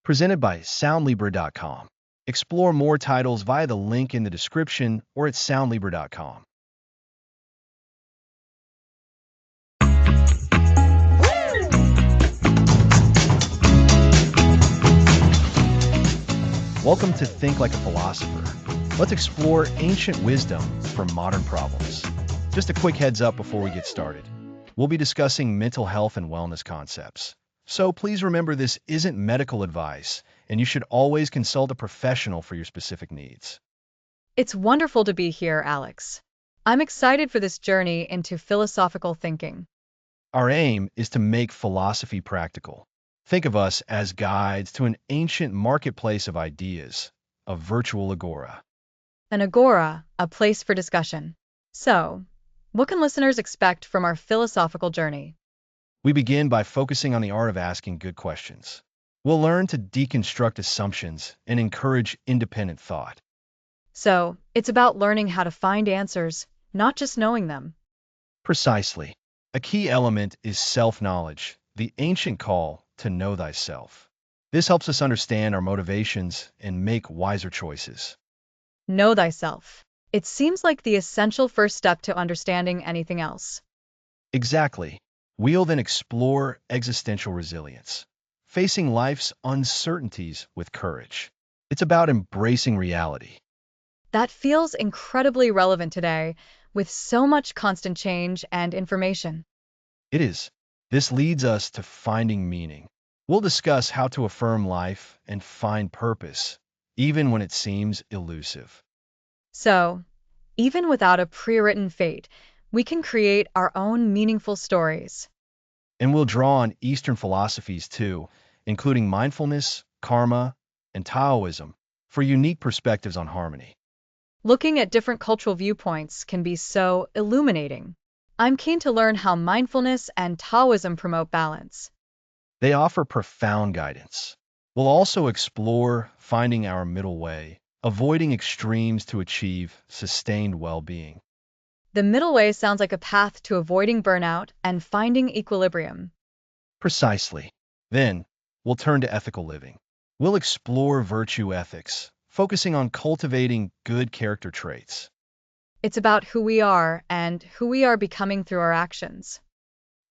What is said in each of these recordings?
presented by Soundlibra.com. Explore more titles via the link in the description or at Soundlibra.com. Welcome to Think Like a Philosopher. Let's explore ancient wisdom for modern problems. Just a quick heads up before we get started. We'll be discussing mental health and wellness concepts. So please remember this isn't medical advice, and you should always consult a professional for your specific needs. It's wonderful to be here, Alex. I'm excited for this journey into philosophical thinking. Our aim is to make philosophy practical. Think of us as guides to an ancient marketplace of ideas, a virtual agora. An agora, a place for discussion. So, what can listeners expect from our philosophical journey? We begin by focusing on the art of asking good questions. We'll learn to deconstruct assumptions and encourage independent thought. So, it's about learning how to find answers, not just knowing them. Precisely. A key element is self-knowledge, the ancient call to know thyself. This helps us understand our motivations and make wiser choices. Know thyself. It seems like the essential first step to understanding anything else. Exactly. We'll then explore existential resilience, facing life's uncertainties with courage. It's about embracing reality. That feels incredibly relevant today, with so much constant change and information. It is. This leads us to finding meaning. We'll discuss how to affirm life and find purpose, even when it seems elusive. So, even without a pre-written fate, we can create our own meaningful stories. And we'll draw on Eastern philosophies too, including mindfulness, karma, and Taoism, for unique perspectives on harmony. Looking at different cultural viewpoints can be so illuminating. I'm keen to learn how mindfulness and Taoism promote balance. They offer profound guidance. We'll also explore finding our middle way, avoiding extremes to achieve sustained well-being. The middle way sounds like a path to avoiding burnout and finding equilibrium. Precisely. Then, we'll turn to ethical living. We'll explore virtue ethics, focusing on cultivating good character traits. It's about who we are and who we are becoming through our actions.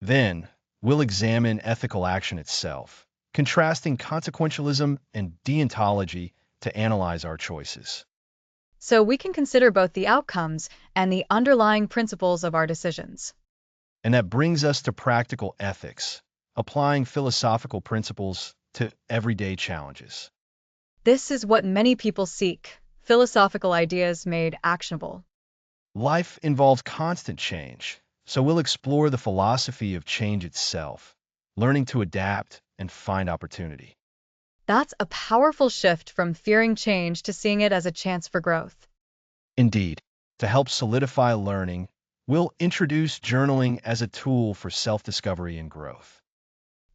Then, we'll examine ethical action itself, contrasting consequentialism and deontology to analyze our choices. So we can consider both the outcomes and the underlying principles of our decisions. And that brings us to practical ethics, applying philosophical principles to everyday challenges. This is what many people seek, philosophical ideas made actionable. Life involves constant change, so we'll explore the philosophy of change itself, learning to adapt and find opportunity. That's a powerful shift from fearing change to seeing it as a chance for growth. Indeed, to help solidify learning, we'll introduce journaling as a tool for self-discovery and growth.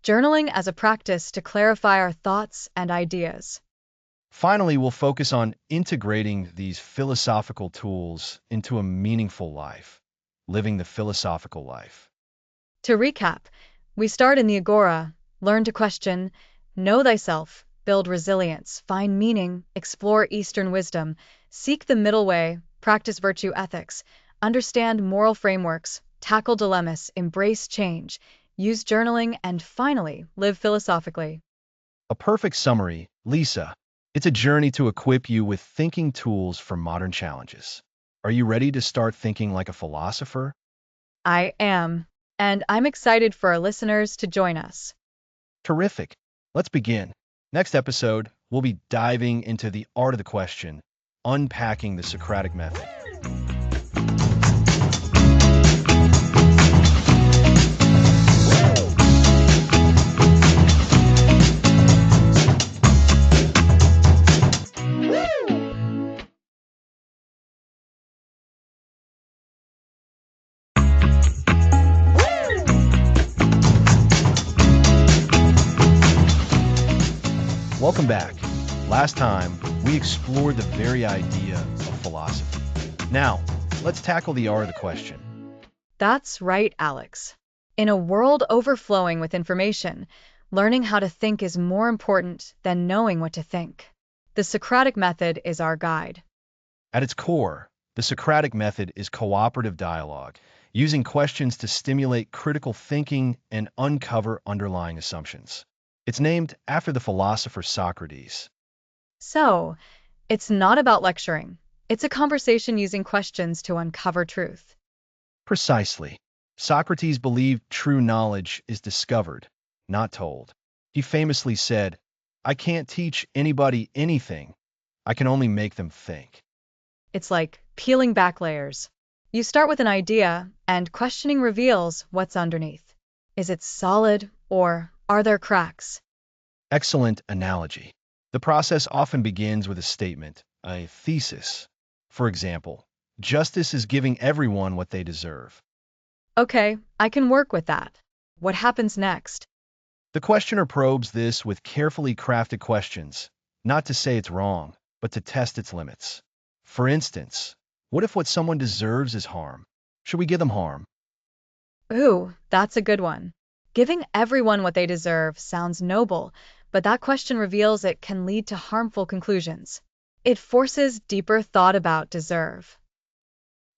Journaling as a practice to clarify our thoughts and ideas. Finally, we'll focus on integrating these philosophical tools into a meaningful life, living the philosophical life. To recap, we start in the Agora, learn to question, know thyself, build resilience, find meaning, explore Eastern wisdom, seek the middle way, practice virtue ethics, understand moral frameworks, tackle dilemmas, embrace change, use journaling, and finally, live philosophically. A perfect summary, Lisa. It's a journey to equip you with thinking tools for modern challenges. Are you ready to start thinking like a philosopher? I am, and I'm excited for our listeners to join us. Terrific. Let's begin. Next episode, we'll be diving into the art of the question, unpacking the Socratic method. Welcome back. Last time, we explored the very idea of philosophy. Now, let's tackle the art of the question. That's right, Alex. In a world overflowing with information, Learning how to think is more important than knowing what to think. The Socratic method is our guide. At its core, the Socratic method is cooperative dialogue, using questions to stimulate critical thinking and uncover underlying assumptions. It's named after the philosopher Socrates. So, it's not about lecturing. It's a conversation using questions to uncover truth. Precisely. Socrates believed true knowledge is discovered, not told. He famously said, "I can't teach anybody anything. I can only make them think." It's like peeling back layers. You start with an idea, and questioning reveals what's underneath. Is it solid, or are there cracks? Excellent analogy. The process often begins with a statement, a thesis. For example, justice is giving everyone what they deserve. Okay, I can work with that. What happens next? The questioner probes this with carefully crafted questions, not to say it's wrong, but to test its limits. For instance, what if what someone deserves is harm? Should we give them harm? Ooh, that's a good one. Giving everyone what they deserve sounds noble, but that question reveals it can lead to harmful conclusions. It forces deeper thought about deserve.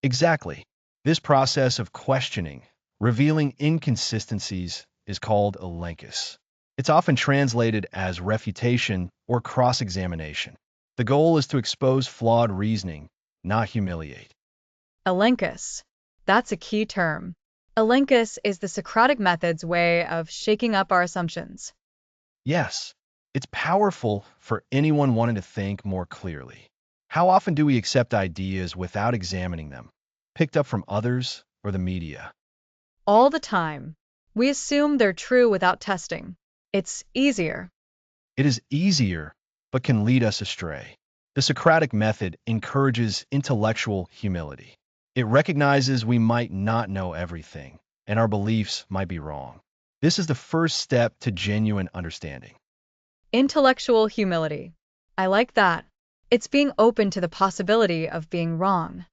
Exactly. This process of questioning, revealing inconsistencies, is called elenchus. It's often translated as refutation or cross-examination. The goal is to expose flawed reasoning, not humiliate. Elenchus. That's a key term. Elenchus is the Socratic method's way of shaking up our assumptions. Yes, it's powerful for anyone wanting to think more clearly. How often do we accept ideas without examining them, picked up from others or the media? All the time. We assume they're true without testing. It's easier. It is easier, but can lead us astray. The Socratic method encourages intellectual humility. It recognizes we might not know everything, and our beliefs might be wrong. This is the first step to genuine understanding. Intellectual humility. I like that. It's being open to the possibility of being wrong.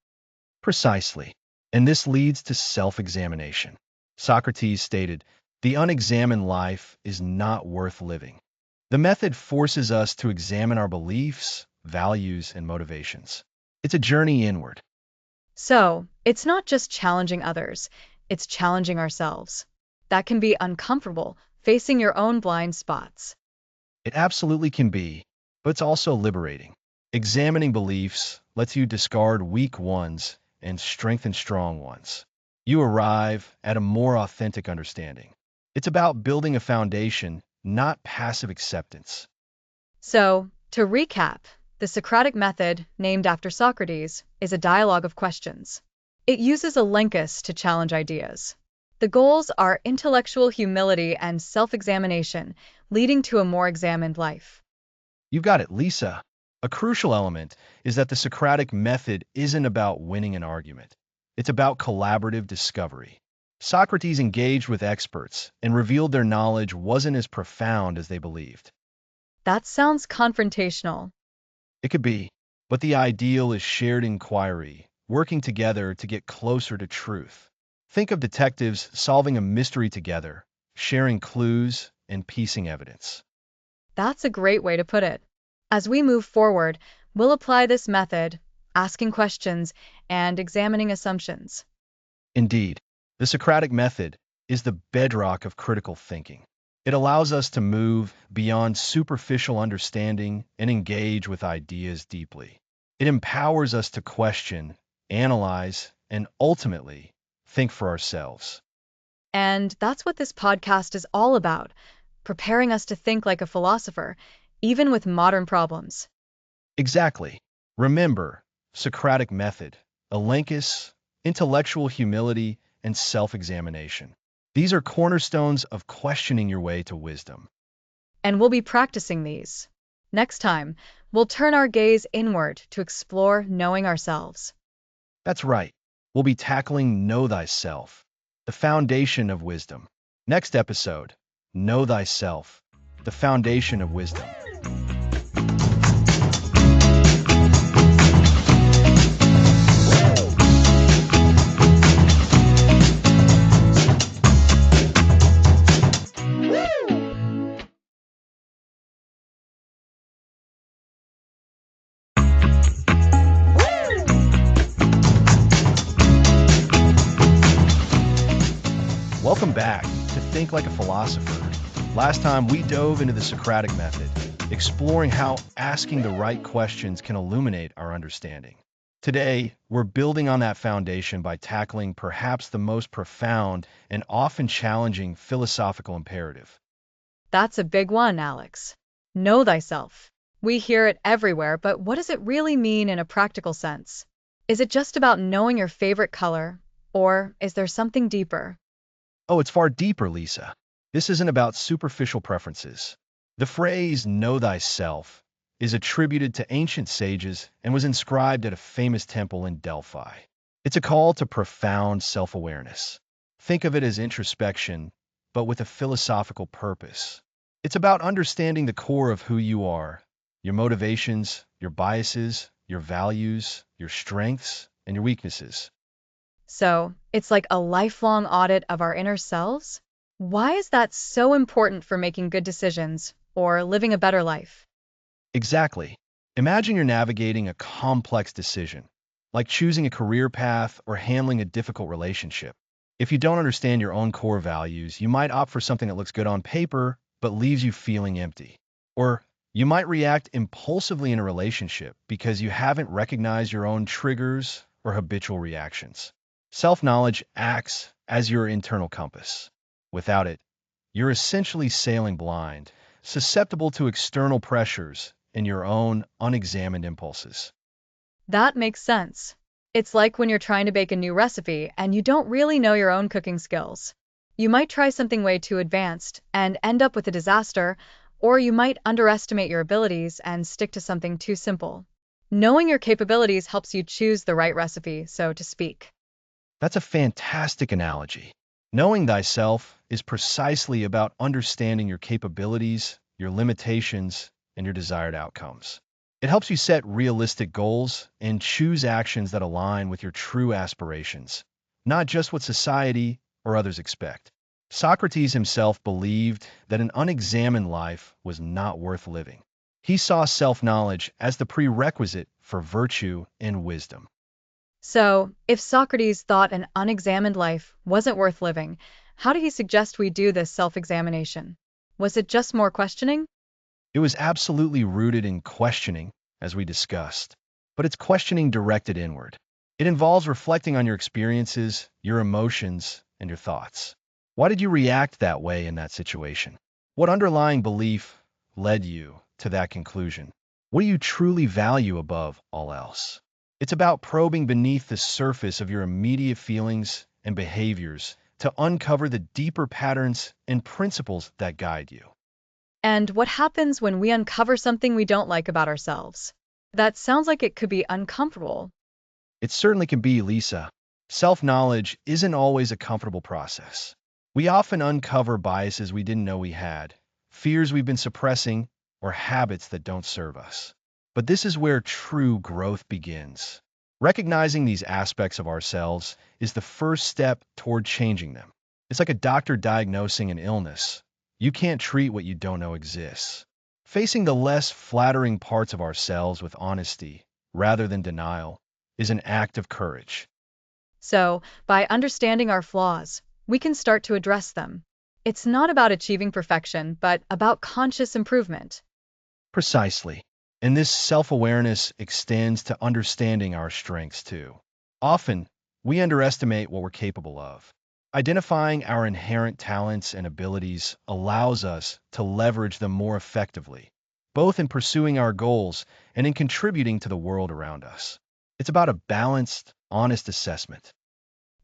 Precisely. And this leads to self-examination. Socrates stated, "The unexamined life is not worth living." The method forces us to examine our beliefs, values, and motivations. It's a journey inward. So, it's not just challenging others, it's challenging ourselves. That can be uncomfortable, facing your own blind spots. It absolutely can be, but it's also liberating. Examining beliefs lets you discard weak ones and strengthen strong ones. You arrive at a more authentic understanding. It's about building a foundation, not passive acceptance. So, to recap, the Socratic method, named after Socrates, is a dialogue of questions. It uses elenchus to challenge ideas. The goals are intellectual humility and self-examination, leading to a more examined life. You've got it, Lisa. A crucial element is that the Socratic method isn't about winning an argument. It's about collaborative discovery. Socrates engaged with experts and revealed their knowledge wasn't as profound as they believed. That sounds confrontational. It could be, but the ideal is shared inquiry, working together to get closer to truth. Think of detectives solving a mystery together, sharing clues and piecing evidence. That's a great way to put it. As we move forward, we'll apply this method, asking questions and examining assumptions. Indeed, the Socratic method is the bedrock of critical thinking. It allows us to move beyond superficial understanding and engage with ideas deeply. It empowers us to question, analyze, and ultimately think for ourselves. And that's what this podcast is all about, preparing us to think like a philosopher, even with modern problems. Exactly. Remember, Socratic method, elenchus, intellectual humility, and self-examination. These are cornerstones of questioning your way to wisdom. And we'll be practicing these. Next time, we'll turn our gaze inward to explore knowing ourselves. That's right. We'll be tackling Know Thyself, the foundation of wisdom. Next episode, Know Thyself, the foundation of wisdom. Welcome back to Think Like a Philosopher. Last time we dove into the Socratic method, exploring how asking the right questions can illuminate our understanding. Today, we're building on that foundation by tackling perhaps the most profound and often challenging philosophical imperative. That's a big one, Alex. Know thyself. We hear it everywhere, but what does it really mean in a practical sense? Is it just about knowing your favorite color, or is there something deeper? Oh, it's far deeper, Lisa. This isn't about superficial preferences. The phrase know thyself is attributed to ancient sages and was inscribed at a famous temple in Delphi. It's a call to profound self-awareness. Think of it as introspection, but with a philosophical purpose. It's about understanding the core of who you are, your motivations, your biases, your values, your strengths, and your weaknesses. So, it's like a lifelong audit of our inner selves? Why is that so important for making good decisions or living a better life? Exactly. Imagine you're navigating a complex decision, like choosing a career path or handling a difficult relationship. If you don't understand your own core values, you might opt for something that looks good on paper, but leaves you feeling empty. Or you might react impulsively in a relationship because you haven't recognized your own triggers or habitual reactions. Self-knowledge acts as your internal compass. Without it, you're essentially sailing blind, susceptible to external pressures and your own unexamined impulses. That makes sense. It's like when you're trying to bake a new recipe and you don't really know your own cooking skills. You might try something way too advanced and end up with a disaster, or you might underestimate your abilities and stick to something too simple. Knowing your capabilities helps you choose the right recipe, so to speak. That's a fantastic analogy. Knowing thyself is precisely about understanding your capabilities, your limitations, and your desired outcomes. It helps you set realistic goals and choose actions that align with your true aspirations, not just what society or others expect. Socrates himself believed that an unexamined life was not worth living. He saw self-knowledge as the prerequisite for virtue and wisdom. So, if Socrates thought an unexamined life wasn't worth living, how did he suggest we do this self-examination? Was it just more questioning? It was absolutely rooted in questioning, as we discussed, but it's questioning directed inward. It involves reflecting on your experiences, your emotions, and your thoughts. Why did you react that way in that situation? What underlying belief led you to that conclusion? What do you truly value above all else? It's about probing beneath the surface of your immediate feelings and behaviors to uncover the deeper patterns and principles that guide you. And what happens when we uncover something we don't like about ourselves? That sounds like it could be uncomfortable. It certainly can be, Lisa. Self-knowledge isn't always a comfortable process. We often uncover biases we didn't know we had, fears we've been suppressing, or habits that don't serve us. But this is where true growth begins. Recognizing these aspects of ourselves is the first step toward changing them. It's like a doctor diagnosing an illness. You can't treat what you don't know exists. Facing the less flattering parts of ourselves with honesty, rather than denial, is an act of courage. So, by understanding our flaws, we can start to address them. It's not about achieving perfection, but about conscious improvement. Precisely. And this self-awareness extends to understanding our strengths too. Often, we underestimate what we're capable of. Identifying our inherent talents and abilities allows us to leverage them more effectively, both in pursuing our goals and in contributing to the world around us. It's about a balanced, honest assessment.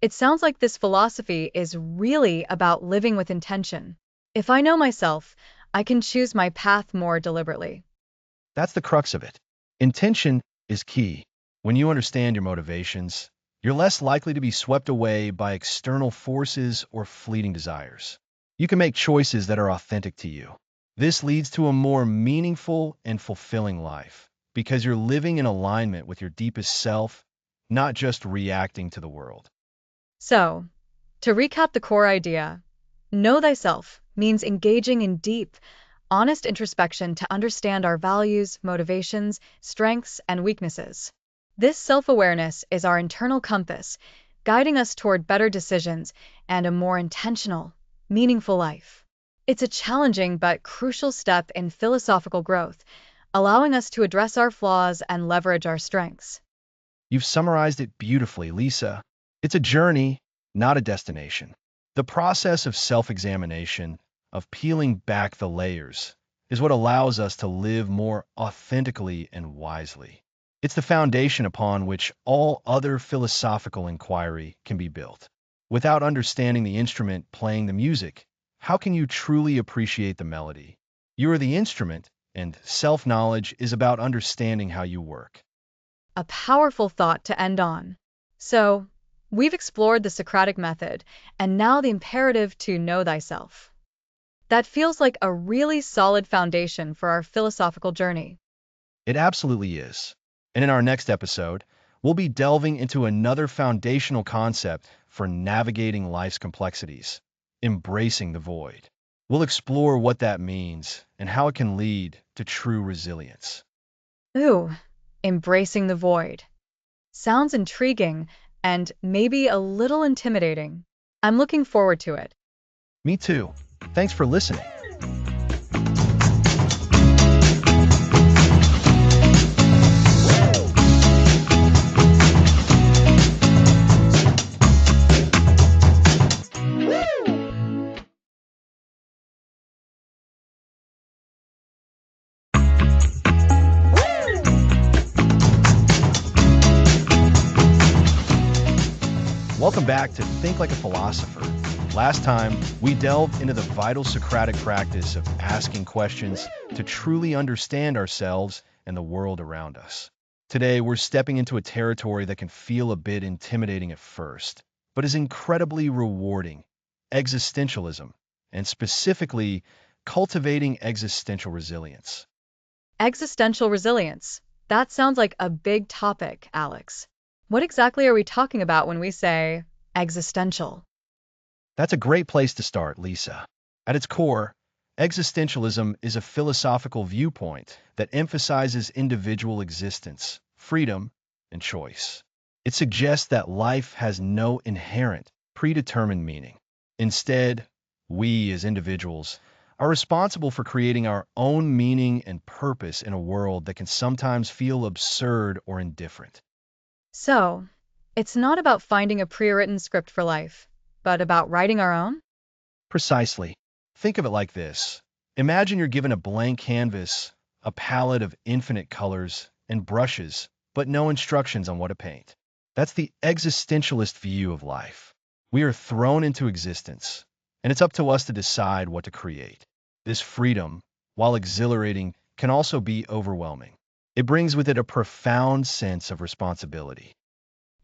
It sounds like this philosophy is really about living with intention. If I know myself, I can choose my path more deliberately. That's the crux of it. Intention is key. When you understand your motivations, you're less likely to be swept away by external forces or fleeting desires. You can make choices that are authentic to you. This leads to a more meaningful and fulfilling life because you're living in alignment with your deepest self, not just reacting to the world. So, to recap the core idea, know thyself means engaging in deep, honest introspection to understand our values, motivations, strengths, and weaknesses. This self-awareness is our internal compass, guiding us toward better decisions and a more intentional, meaningful life. It's a challenging but crucial step in philosophical growth, allowing us to address our flaws and leverage our strengths. You've summarized it beautifully, Lisa. It's a journey, not a destination. The process of self-examination, of peeling back the layers, is what allows us to live more authentically and wisely. It's the foundation upon which all other philosophical inquiry can be built. Without understanding the instrument playing the music, how can you truly appreciate the melody? You are the instrument, and self-knowledge is about understanding how you work. A powerful thought to end on. So, we've explored the Socratic method, and now the imperative to know thyself. That feels like a really solid foundation for our philosophical journey. It absolutely is. And in our next episode, we'll be delving into another foundational concept for navigating life's complexities, embracing the void. We'll explore what that means and how it can lead to true resilience. Ooh, embracing the void. Sounds intriguing and maybe a little intimidating. I'm looking forward to it. Me too. Thanks for listening. Welcome back to Think Like a Philosopher. Last time, we delved into the vital Socratic practice of asking questions to truly understand ourselves and the world around us. Today, we're stepping into a territory that can feel a bit intimidating at first, but is incredibly rewarding: existentialism, and specifically, cultivating existential resilience. Existential resilience. That sounds like a big topic, Alex. What exactly are we talking about when we say existential? That's a great place to start, Lisa. At its core, existentialism is a philosophical viewpoint that emphasizes individual existence, freedom, and choice. It suggests that life has no inherent, predetermined meaning. Instead, we as individuals are responsible for creating our own meaning and purpose in a world that can sometimes feel absurd or indifferent. So, it's not about finding a pre-written script for life, but about writing our own? Precisely. Think of it like this. Imagine you're given a blank canvas, a palette of infinite colors and brushes, but no instructions on what to paint. That's the existentialist view of life. We are thrown into existence, and it's up to us to decide what to create. This freedom, while exhilarating, can also be overwhelming. It brings with it a profound sense of responsibility.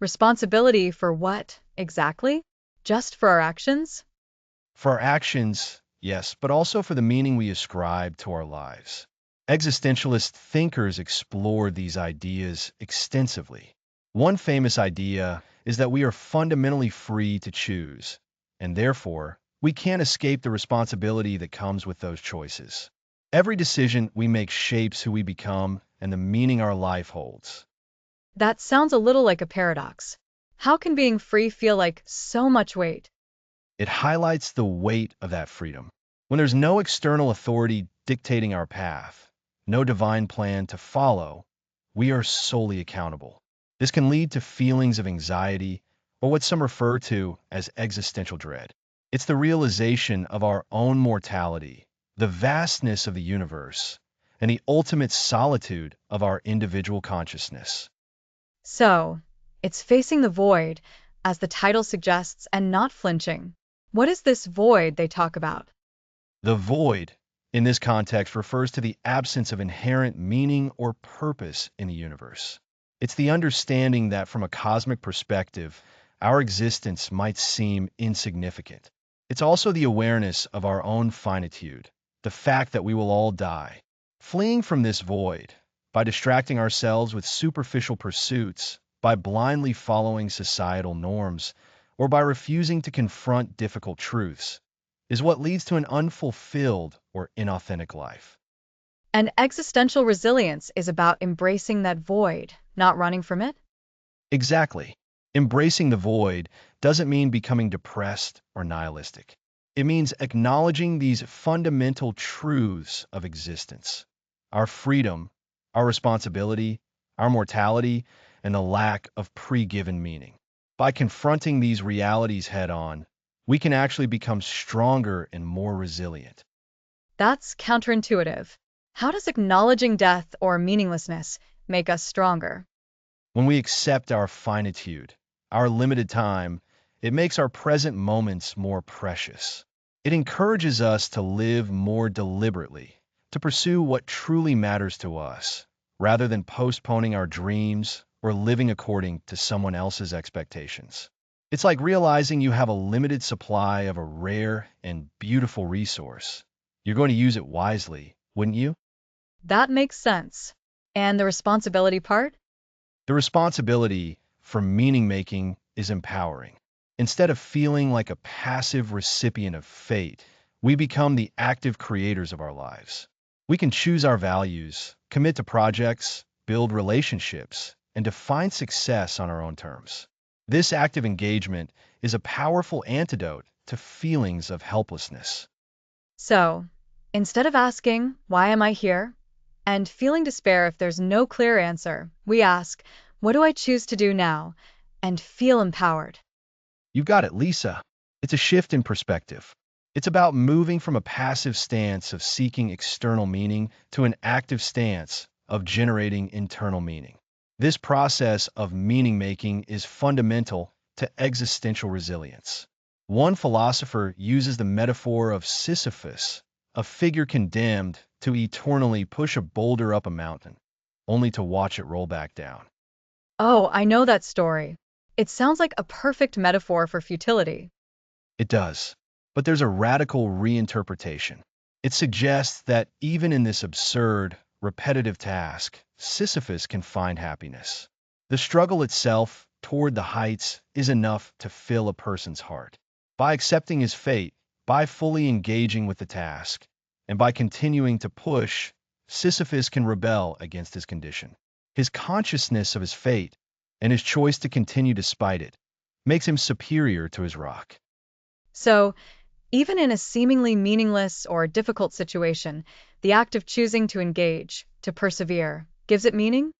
Responsibility for what, exactly? Just for our actions? For our actions, yes, but also for the meaning we ascribe to our lives. Existentialist thinkers explore these ideas extensively. One famous idea is that we are fundamentally free to choose, and therefore, we can't escape the responsibility that comes with those choices. Every decision we make shapes who we become and the meaning our life holds. That sounds a little like a paradox. How can being free feel like so much weight? It highlights the weight of that freedom. When there's no external authority dictating our path, no divine plan to follow, we are solely accountable. This can lead to feelings of anxiety, or what some refer to as existential dread. It's the realization of our own mortality, the vastness of the universe, and the ultimate solitude of our individual consciousness. So, it's facing the void, as the title suggests, and not flinching. What is this void they talk about? The void, in this context, refers to the absence of inherent meaning or purpose in the universe. It's the understanding that from a cosmic perspective, our existence might seem insignificant. It's also the awareness of our own finitude, the fact that we will all die. Fleeing from this void, by distracting ourselves with superficial pursuits, by blindly following societal norms, or by refusing to confront difficult truths, is what leads to an unfulfilled or inauthentic life. And existential resilience is about embracing that void, not running from it? Exactly. Embracing the void doesn't mean becoming depressed or nihilistic. It means acknowledging these fundamental truths of existence: our freedom, our responsibility, our mortality, and the lack of pre-given meaning. By confronting these realities head-on, we can actually become stronger and more resilient. That's counterintuitive. How does acknowledging death or meaninglessness make us stronger? When we accept our finitude, our limited time, it makes our present moments more precious. It encourages us to live more deliberately, to pursue what truly matters to us, rather than postponing our dreams or living according to someone else's expectations. It's like realizing you have a limited supply of a rare and beautiful resource. You're going to use it wisely, wouldn't you? That makes sense. And the responsibility part? The responsibility for meaning making is empowering. Instead of feeling like a passive recipient of fate, we become the active creators of our lives. We can choose our values, commit to projects, build relationships, and define success on our own terms. This active engagement is a powerful antidote to feelings of helplessness. So, instead of asking, why am I here? And feeling despair if there's no clear answer, we ask, what do I choose to do now? And feel empowered. You've got it, Lisa. It's a shift in perspective. It's about moving from a passive stance of seeking external meaning to an active stance of generating internal meaning. This process of meaning making is fundamental to existential resilience. One philosopher uses the metaphor of Sisyphus, a figure condemned to eternally push a boulder up a mountain, only to watch it roll back down. Oh, I know that story. It sounds like a perfect metaphor for futility. It does. But there's a radical reinterpretation. It suggests that even in this absurd, repetitive task, Sisyphus can find happiness. The struggle itself toward the heights is enough to fill a person's heart. By accepting his fate, by fully engaging with the task, and by continuing to push, Sisyphus can rebel against his condition. His consciousness of his fate and his choice to continue despite it makes him superior to his rock. So, even in a seemingly meaningless or difficult situation, the act of choosing to engage, to persevere, gives it meaning?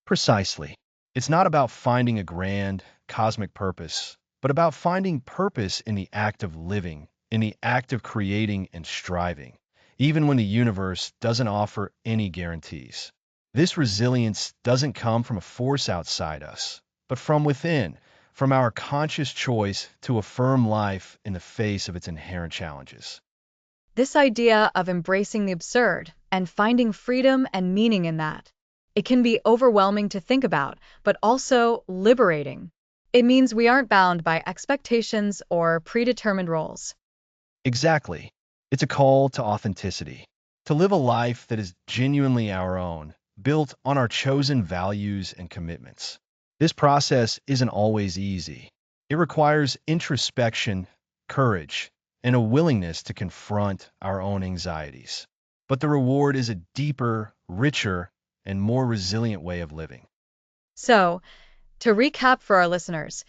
Precisely. It's not about finding a grand, cosmic purpose, but about finding purpose in the act of living, in the act of creating and striving, even when the universe doesn't offer any guarantees. This resilience doesn't come from a force outside us, but from within, from our conscious choice to affirm life in the face of its inherent challenges. This idea of embracing the absurd and finding freedom and meaning in that. It can be overwhelming to think about, but also liberating. It means we aren't bound by expectations or predetermined roles. Exactly. It's a call to authenticity, to live a life that is genuinely our own, built on our chosen values and commitments. This process isn't always easy. It requires introspection, courage, and a willingness to confront our own anxieties. But the reward is a deeper, richer, and more resilient way of living. So, to recap for our listeners,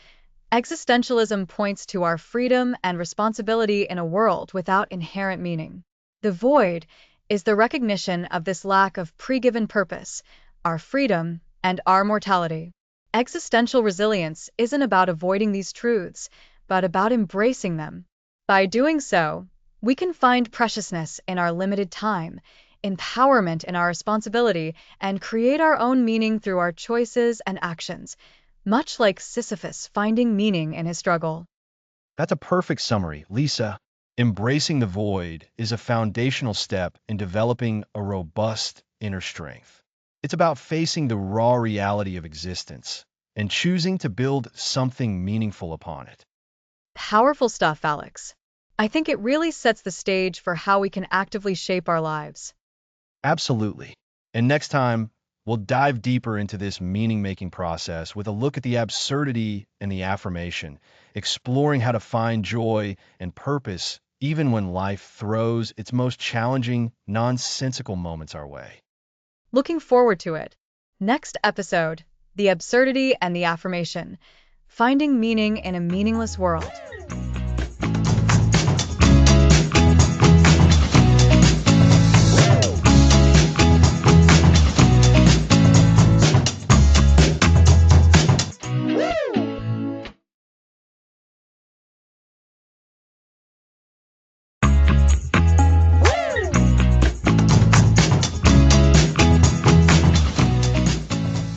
existentialism points to our freedom and responsibility in a world without inherent meaning. The void is the recognition of this lack of pre-given purpose, our freedom, and our mortality. Existential resilience isn't about avoiding these truths, but about embracing them. By doing so, we can find preciousness in our limited time, empowerment in our responsibility, and create our own meaning through our choices and actions, much like Sisyphus finding meaning in his struggle. That's a perfect summary, Lisa. Embracing the void is a foundational step in developing a robust inner strength. It's about facing the raw reality of existence and choosing to build something meaningful upon it. Powerful stuff, Alex. I think it really sets the stage for how we can actively shape our lives. Absolutely. And next time, we'll dive deeper into this meaning-making process with a look at the absurdity and the affirmation, exploring how to find joy and purpose even when life throws its most challenging, nonsensical moments our way. Looking forward to it. Next episode, the absurdity and the affirmation. Finding Meaning in a Meaningless World.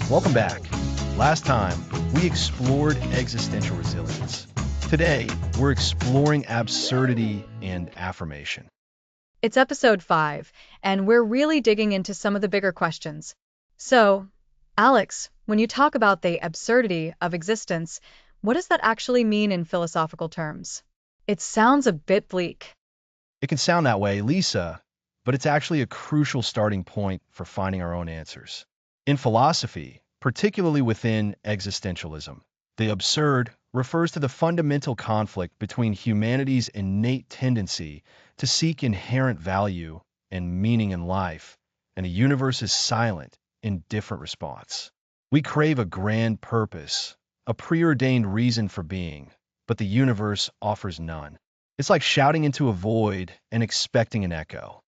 Welcome back. Last time, we explored existential resilience. Today, we're exploring absurdity and affirmation. It's episode 5, and we're really digging into some of the bigger questions. So, Alex, when you talk about the absurdity of existence, what does that actually mean in philosophical terms? It sounds a bit bleak. It can sound that way, Lisa, but it's actually a crucial starting point for finding our own answers. In philosophy, particularly within existentialism, the absurd refers to the fundamental conflict between humanity's innate tendency to seek inherent value and meaning in life and the universe's silent, indifferent response. We crave a grand purpose, a preordained reason for being, but the universe offers none. It's like shouting into a void and expecting an echo.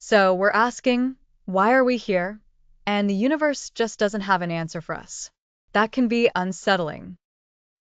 So, we're asking, why are we here? And the universe just doesn't have an answer for us. That can be unsettling.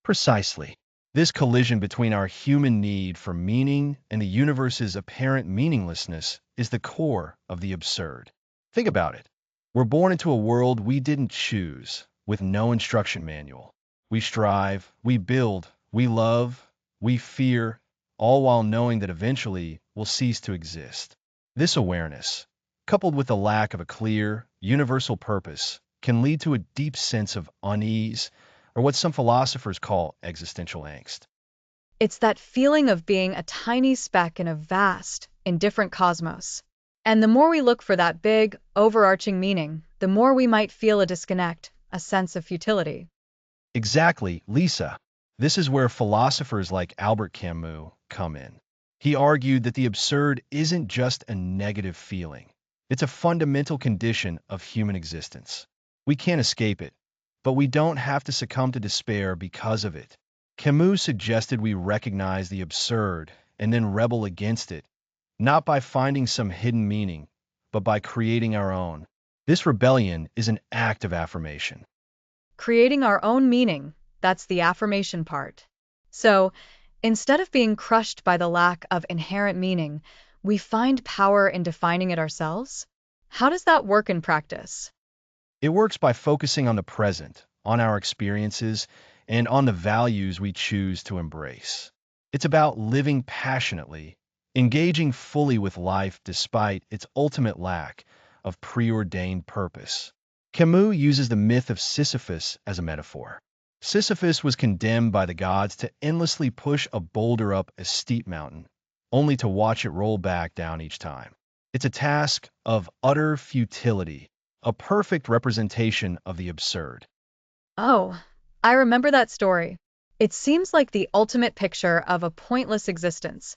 Precisely. This collision between our human need for meaning and the universe's apparent meaninglessness is the core of the absurd. Think about it. We're born into a world we didn't choose, with no instruction manual. We strive, we build, we love, we fear, all while knowing that eventually we'll cease to exist. This awareness, coupled with the lack of a clear, universal purpose, can lead to a deep sense of unease, or what some philosophers call existential angst. It's that feeling of being a tiny speck in a vast, indifferent cosmos. And the more we look for that big, overarching meaning, the more we might feel a disconnect, a sense of futility. Exactly, Lisa. This is where philosophers like Albert Camus come in. He argued that the absurd isn't just a negative feeling. It's a fundamental condition of human existence. We can't escape it, but we don't have to succumb to despair because of it. Camus suggested we recognize the absurd and then rebel against it, not by finding some hidden meaning, but by creating our own. This rebellion is an act of affirmation. Creating our own meaning, that's the affirmation part. So, instead of being crushed by the lack of inherent meaning, we find power in defining it ourselves? How does that work in practice? It works by focusing on the present, on our experiences, and on the values we choose to embrace. It's about living passionately, engaging fully with life despite its ultimate lack of preordained purpose. Camus uses the myth of Sisyphus as a metaphor. Sisyphus was condemned by the gods to endlessly push a boulder up a steep mountain, only to watch it roll back down each time. It's a task of utter futility, a perfect representation of the absurd. Oh, I remember that story. It seems like the ultimate picture of a pointless existence.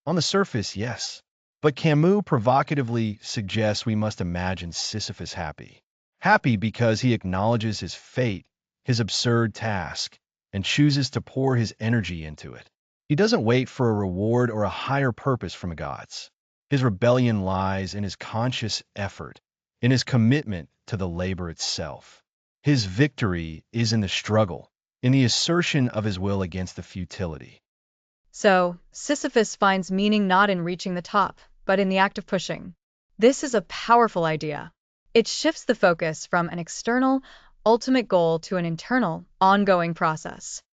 On the surface, yes. But Camus provocatively suggests we must imagine Sisyphus happy. Happy because he acknowledges his fate, his absurd task, and chooses to pour his energy into it. He doesn't wait for a reward or a higher purpose from the gods. His rebellion lies in his conscious effort, in his commitment to the labor itself. His victory is in the struggle, in the assertion of his will against the futility. So, Sisyphus finds meaning not in reaching the top, but in the act of pushing. This is a powerful idea. It shifts the focus from an external, ultimate goal to an internal, ongoing process.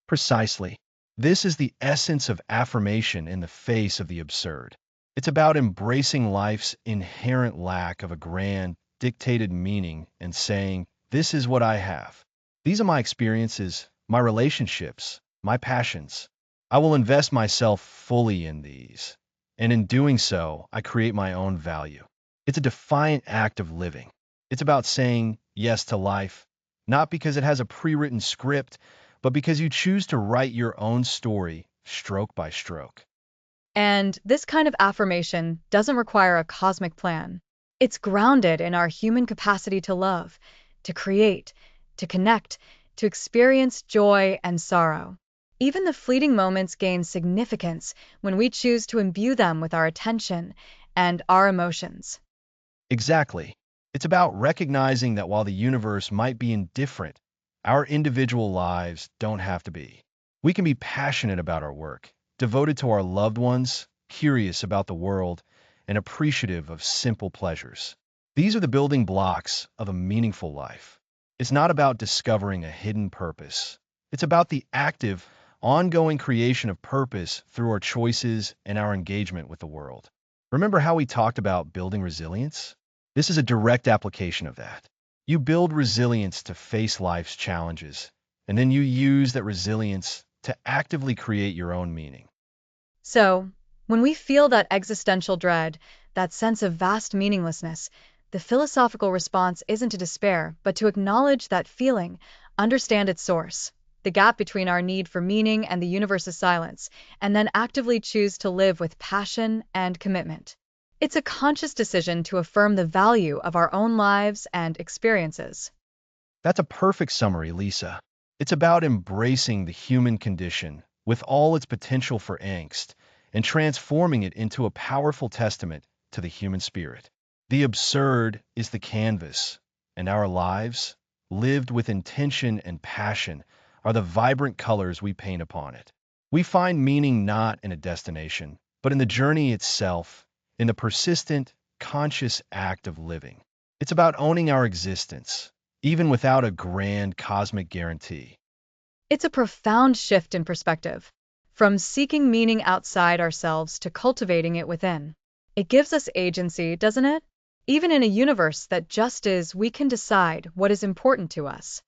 Precisely. This is the essence of affirmation in the face of the absurd. It's about embracing life's inherent lack of a grand, dictated meaning and saying, "This is what I have. These are my experiences, my relationships, my passions. I will invest myself fully in these. And in doing so, I create my own value." It's a defiant act of living. It's about saying yes to life, not because it has a pre-written script, but because you choose to write your own story, stroke by stroke. And this kind of affirmation doesn't require a cosmic plan. It's grounded in our human capacity to love, to create, to connect, to experience joy and sorrow. Even the fleeting moments gain significance when we choose to imbue them with our attention and our emotions. Exactly. It's about recognizing that while the universe might be indifferent, our individual lives don't have to be. We can be passionate about our work, devoted to our loved ones, curious about the world, and appreciative of simple pleasures. These are the building blocks of a meaningful life. It's not about discovering a hidden purpose. It's about the active, ongoing creation of purpose through our choices and our engagement with the world. Remember how we talked about building resilience? This is a direct application of that. You build resilience to face life's challenges, and then you use that resilience to actively create your own meaning. So, when we feel that existential dread, that sense of vast meaninglessness, the philosophical response isn't to despair, but to acknowledge that feeling, understand its source, the gap between our need for meaning and the universe's silence, and then actively choose to live with passion and commitment. It's a conscious decision to affirm the value of our own lives and experiences. That's a perfect summary, Lisa. It's about embracing the human condition with all its potential for angst and transforming it into a powerful testament to the human spirit. The absurd is the canvas, and our lives, lived with intention and passion, are the vibrant colors we paint upon it. We find meaning not in a destination, but in the journey itself, in the persistent, conscious act of living. It's about owning our existence, even without a grand cosmic guarantee. It's a profound shift in perspective, from seeking meaning outside ourselves to cultivating it within. It gives us agency, doesn't it? Even in a universe that just is, we can decide what is important to us.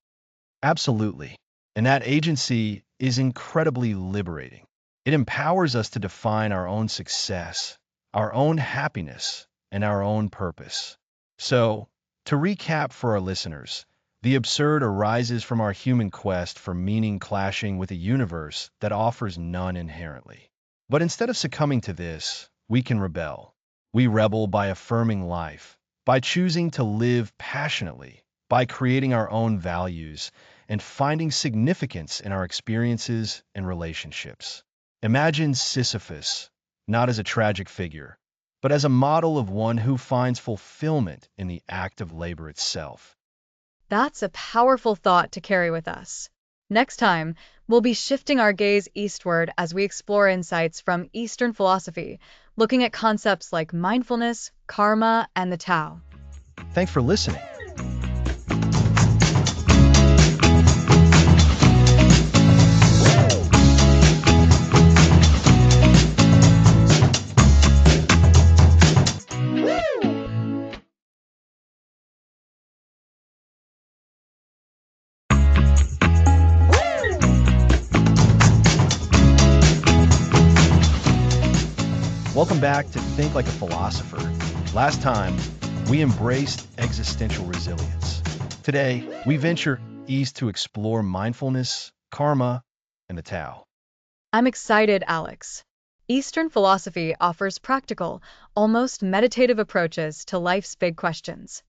Absolutely. And that agency is incredibly liberating. It empowers us to define our own success, our own happiness, and our own purpose. So, to recap for our listeners, the absurd arises from our human quest for meaning clashing with a universe that offers none inherently. But instead of succumbing to this, we can rebel. We rebel by affirming life, by choosing to live passionately, by creating our own values, and finding significance in our experiences and relationships. Imagine Sisyphus, not as a tragic figure, but as a model of one who finds fulfillment in the act of labor itself. That's a powerful thought to carry with us. Next time, we'll be shifting our gaze eastward as we explore insights from Eastern philosophy, looking at concepts like mindfulness, karma, and the Tao. Thanks for listening. Welcome back to Think Like a Philosopher. Last time, we embraced existential resilience. Today, we venture east to explore mindfulness, karma, and the Tao. I'm excited, Alex. Eastern philosophy offers practical, almost meditative approaches to life's big questions.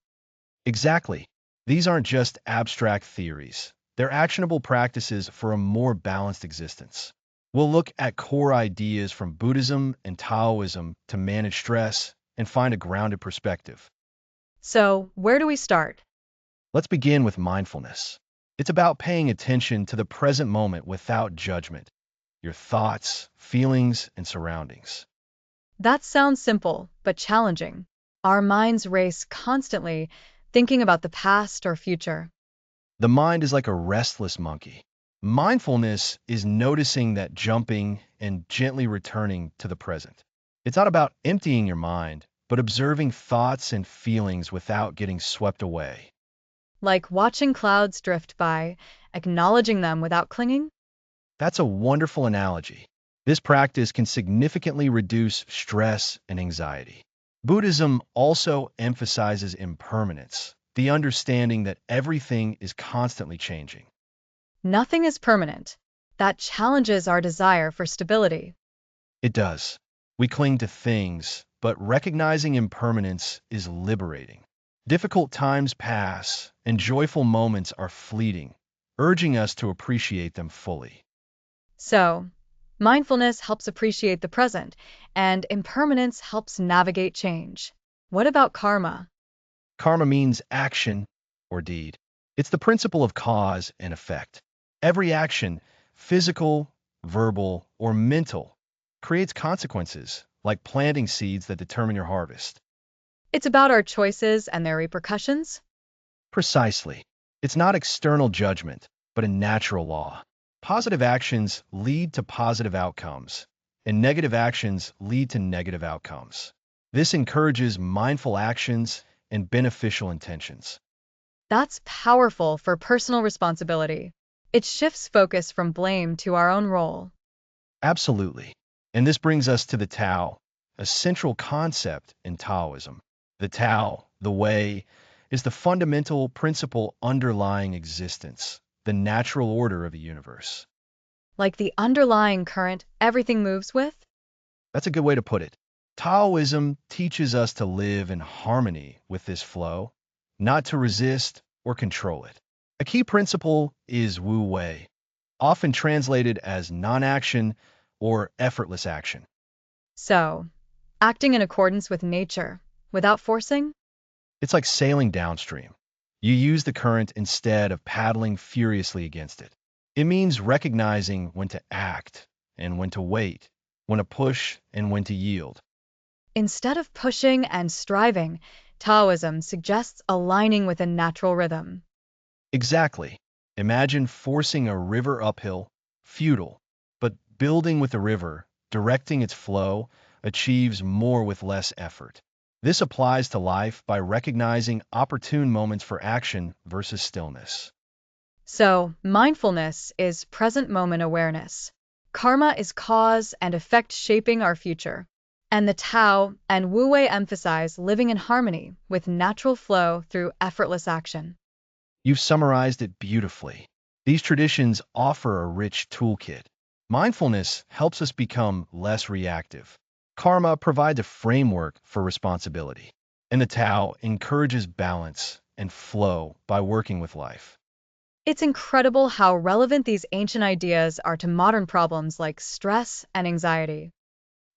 Exactly. These aren't just abstract theories. They're actionable practices for a more balanced existence. We'll look at core ideas from Buddhism and Taoism to manage stress and find a grounded perspective. So, where do we start? Let's begin with mindfulness. It's about paying attention to the present moment without judgment, your thoughts, feelings, and surroundings. That sounds simple, but challenging. Our minds race constantly, thinking about the past or future. The mind is like a restless monkey. Mindfulness is noticing that jumping and gently returning to the present. It's not about emptying your mind, but observing thoughts and feelings without getting swept away. Like watching clouds drift by, acknowledging them without clinging? That's a wonderful analogy. This practice can significantly reduce stress and anxiety. Buddhism also emphasizes impermanence, the understanding that everything is constantly changing. Nothing is permanent. That challenges our desire for stability. It does. We cling to things, but recognizing impermanence is liberating. Difficult times pass, and joyful moments are fleeting, urging us to appreciate them fully. So, mindfulness helps appreciate the present, and impermanence helps navigate change. What about karma? Karma means action or deed. It's the principle of cause and effect. Every action, physical, verbal, or mental, creates consequences, like planting seeds that determine your harvest. It's about our choices and their repercussions? Precisely. It's not external judgment, but a natural law. Positive actions lead to positive outcomes, and negative actions lead to negative outcomes. This encourages mindful actions and beneficial intentions. That's powerful for personal responsibility. It shifts focus from blame to our own role. Absolutely. And this brings us to the Tao, a central concept in Taoism. The Tao, the way, is the fundamental principle underlying existence, the natural order of the universe. Like the underlying current everything moves with? That's a good way to put it. Taoism teaches us to live in harmony with this flow, not to resist or control it. A key principle is Wu Wei, often translated as non-action or effortless action. So, acting in accordance with nature, without forcing? It's like sailing downstream. You use the current instead of paddling furiously against it. It means recognizing when to act and when to wait, when to push and when to yield. Instead of pushing and striving, Taoism suggests aligning with a natural rhythm. Exactly. Imagine forcing a river uphill, futile, but building with the river, directing its flow, achieves more with less effort. This applies to life by recognizing opportune moments for action versus stillness. So, mindfulness is present moment awareness. Karma is cause and effect shaping our future. And the Tao and Wu Wei emphasize living in harmony with natural flow through effortless action. You've summarized it beautifully. These traditions offer a rich toolkit. Mindfulness helps us become less reactive. Karma provides a framework for responsibility. And the Tao encourages balance and flow by working with life. It's incredible how relevant these ancient ideas are to modern problems like stress and anxiety.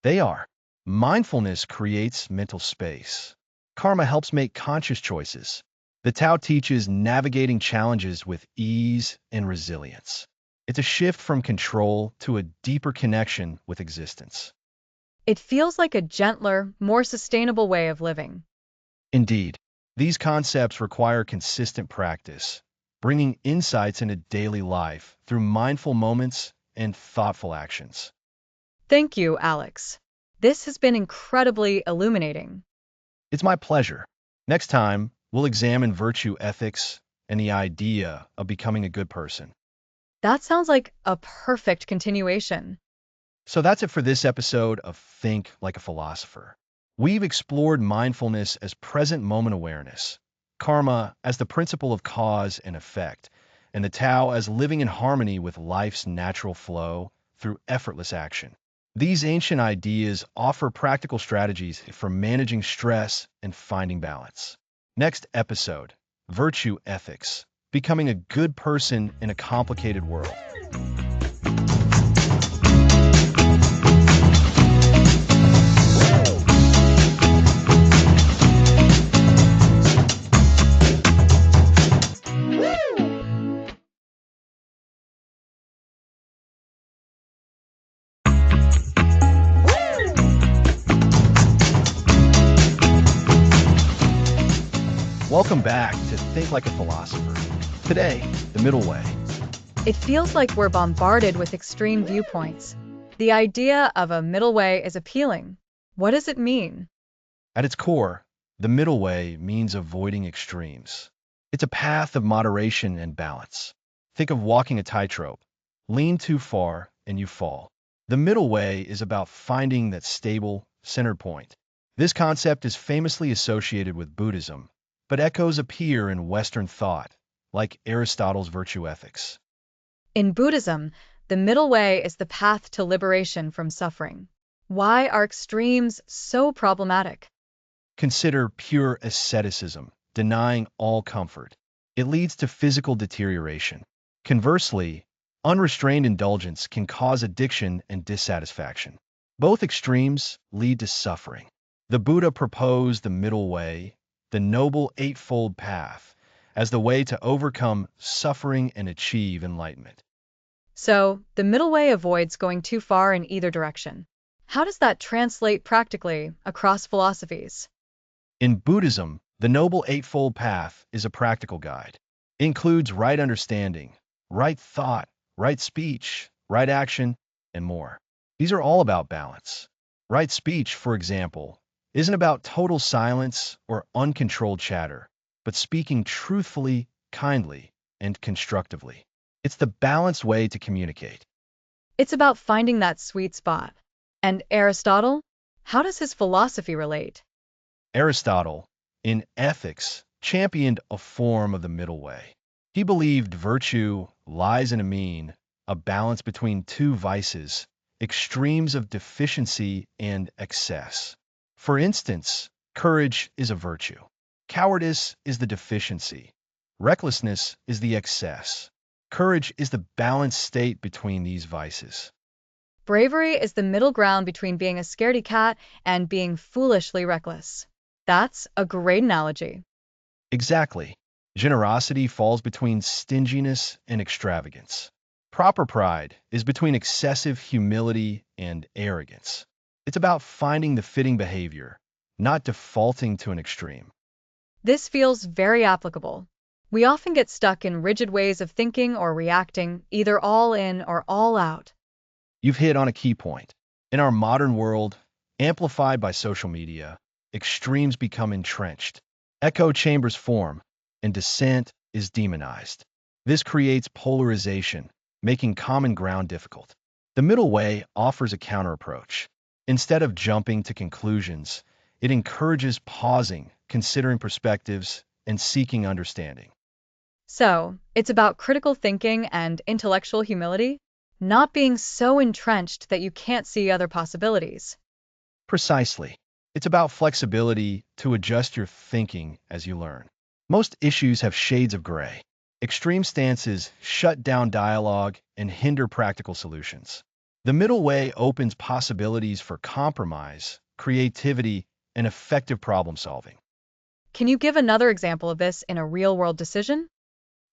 They are. Mindfulness creates mental space. Karma helps make conscious choices. The Tao teaches navigating challenges with ease and resilience. It's a shift from control to a deeper connection with existence. It feels like a gentler, more sustainable way of living. Indeed, these concepts require consistent practice, bringing insights into daily life through mindful moments and thoughtful actions. Thank you, Alex. This has been incredibly illuminating. It's my pleasure. Next time, we'll examine virtue ethics and the idea of becoming a good person. That sounds like a perfect continuation. So that's it for this episode of Think Like a Philosopher. We've explored mindfulness as present moment awareness, karma as the principle of cause and effect, and the Tao as living in harmony with life's natural flow through effortless action. These ancient ideas offer practical strategies for managing stress and finding balance. Next episode, Virtue Ethics, becoming a good person in a complicated world. Welcome back to Think Like a Philosopher. Today, the middle way. It feels like we're bombarded with extreme viewpoints. The idea of a middle way is appealing. What does it mean? At its core, the middle way means avoiding extremes. It's a path of moderation and balance. Think of walking a tightrope. Lean too far and you fall. The middle way is about finding that stable, centered point. This concept is famously associated with Buddhism, but echoes appear in Western thought, like Aristotle's virtue ethics. In Buddhism, the middle way is the path to liberation from suffering. Why are extremes so problematic? Consider pure asceticism, denying all comfort. It leads to physical deterioration. Conversely, unrestrained indulgence can cause addiction and dissatisfaction. Both extremes lead to suffering. The Buddha proposed the middle way, the Noble Eightfold Path, as the way to overcome suffering and achieve enlightenment. So, the middle way avoids going too far in either direction. How does that translate practically across philosophies? In Buddhism, the Noble Eightfold Path is a practical guide. It includes right understanding, right thought, right speech, right action, and more. These are all about balance. Right speech, for example, isn't about total silence or uncontrolled chatter, but speaking truthfully, kindly, and constructively. It's the balanced way to communicate. It's about finding that sweet spot. And Aristotle? How does his philosophy relate? Aristotle, in Ethics, championed a form of the middle way. He believed virtue lies in a mean, a balance between two vices, extremes of deficiency and excess. For instance, courage is a virtue. Cowardice is the deficiency. Recklessness is the excess. Courage is the balanced state between these vices. Bravery is the middle ground between being a scaredy cat and being foolishly reckless. That's a great analogy. Exactly. Generosity falls between stinginess and extravagance. Proper pride is between excessive humility and arrogance. It's about finding the fitting behavior, not defaulting to an extreme. This feels very applicable. We often get stuck in rigid ways of thinking or reacting, either all in or all out. You've hit on a key point. In our modern world, amplified by social media, extremes become entrenched. Echo chambers form, and dissent is demonized. This creates polarization, making common ground difficult. The middle way offers a counter-approach. Instead of jumping to conclusions, it encourages pausing, considering perspectives, and seeking understanding. So, it's about critical thinking and intellectual humility, not being so entrenched that you can't see other possibilities. Precisely. It's about flexibility to adjust your thinking as you learn. Most issues have shades of gray. Extreme stances shut down dialogue and hinder practical solutions. The middle way opens possibilities for compromise, creativity, and effective problem solving. Can you give another example of this in a real-world decision?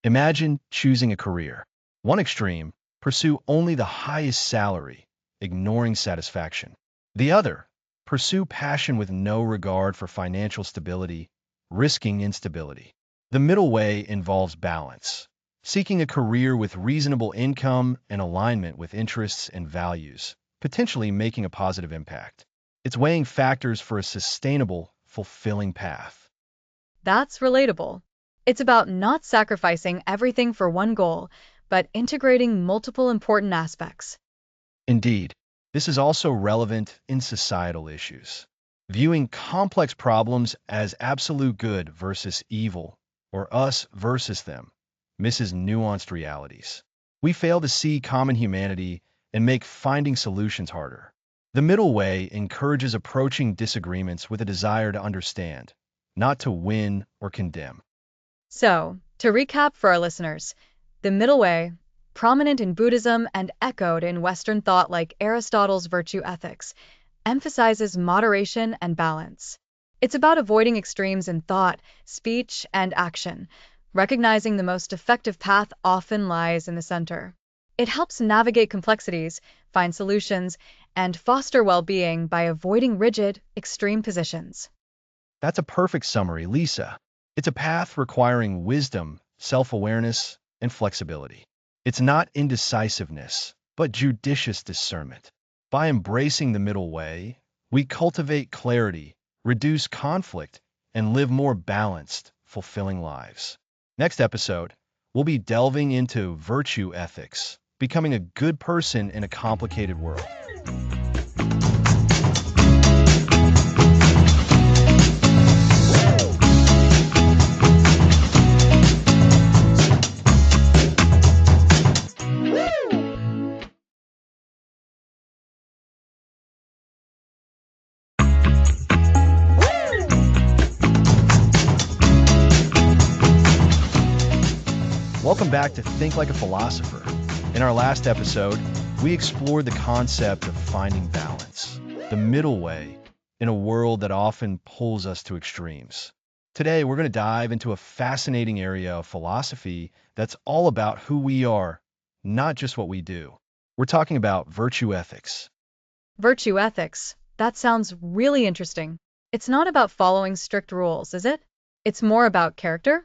Imagine choosing a career. One extreme, pursue only the highest salary, ignoring satisfaction. The other, pursue passion with no regard for financial stability, risking instability. The middle way involves balance, seeking a career with reasonable income and alignment with interests and values, potentially making a positive impact. It's weighing factors for a sustainable, fulfilling path. That's relatable. It's about not sacrificing everything for one goal, but integrating multiple important aspects. Indeed, this is also relevant in societal issues. Viewing complex problems as absolute good versus evil, or us versus them, misses nuanced realities. We fail to see common humanity and make finding solutions harder. The middle way encourages approaching disagreements with a desire to understand, not to win or condemn. So, to recap for our listeners, the middle way, prominent in Buddhism and echoed in Western thought like Aristotle's virtue ethics, emphasizes moderation and balance. It's about avoiding extremes in thought, speech, and action, recognizing the most effective path often lies in the center. It helps navigate complexities, find solutions, and foster well-being by avoiding rigid, extreme positions. That's a perfect summary, Lisa. It's a path requiring wisdom, self-awareness, and flexibility. It's not indecisiveness, but judicious discernment. By embracing the middle way, we cultivate clarity, reduce conflict, and live more balanced, fulfilling lives. Next episode, we'll be delving into virtue ethics, becoming a good person in a complicated world. Welcome back to Think Like a Philosopher. In our last episode, we explored the concept of finding balance, the middle way, in a world that often pulls us to extremes. Today, we're going to dive into a fascinating area of philosophy that's all about who we are, not just what we do. We're talking about virtue ethics. Virtue ethics. That sounds really interesting. It's not about following strict rules, is it? It's more about character?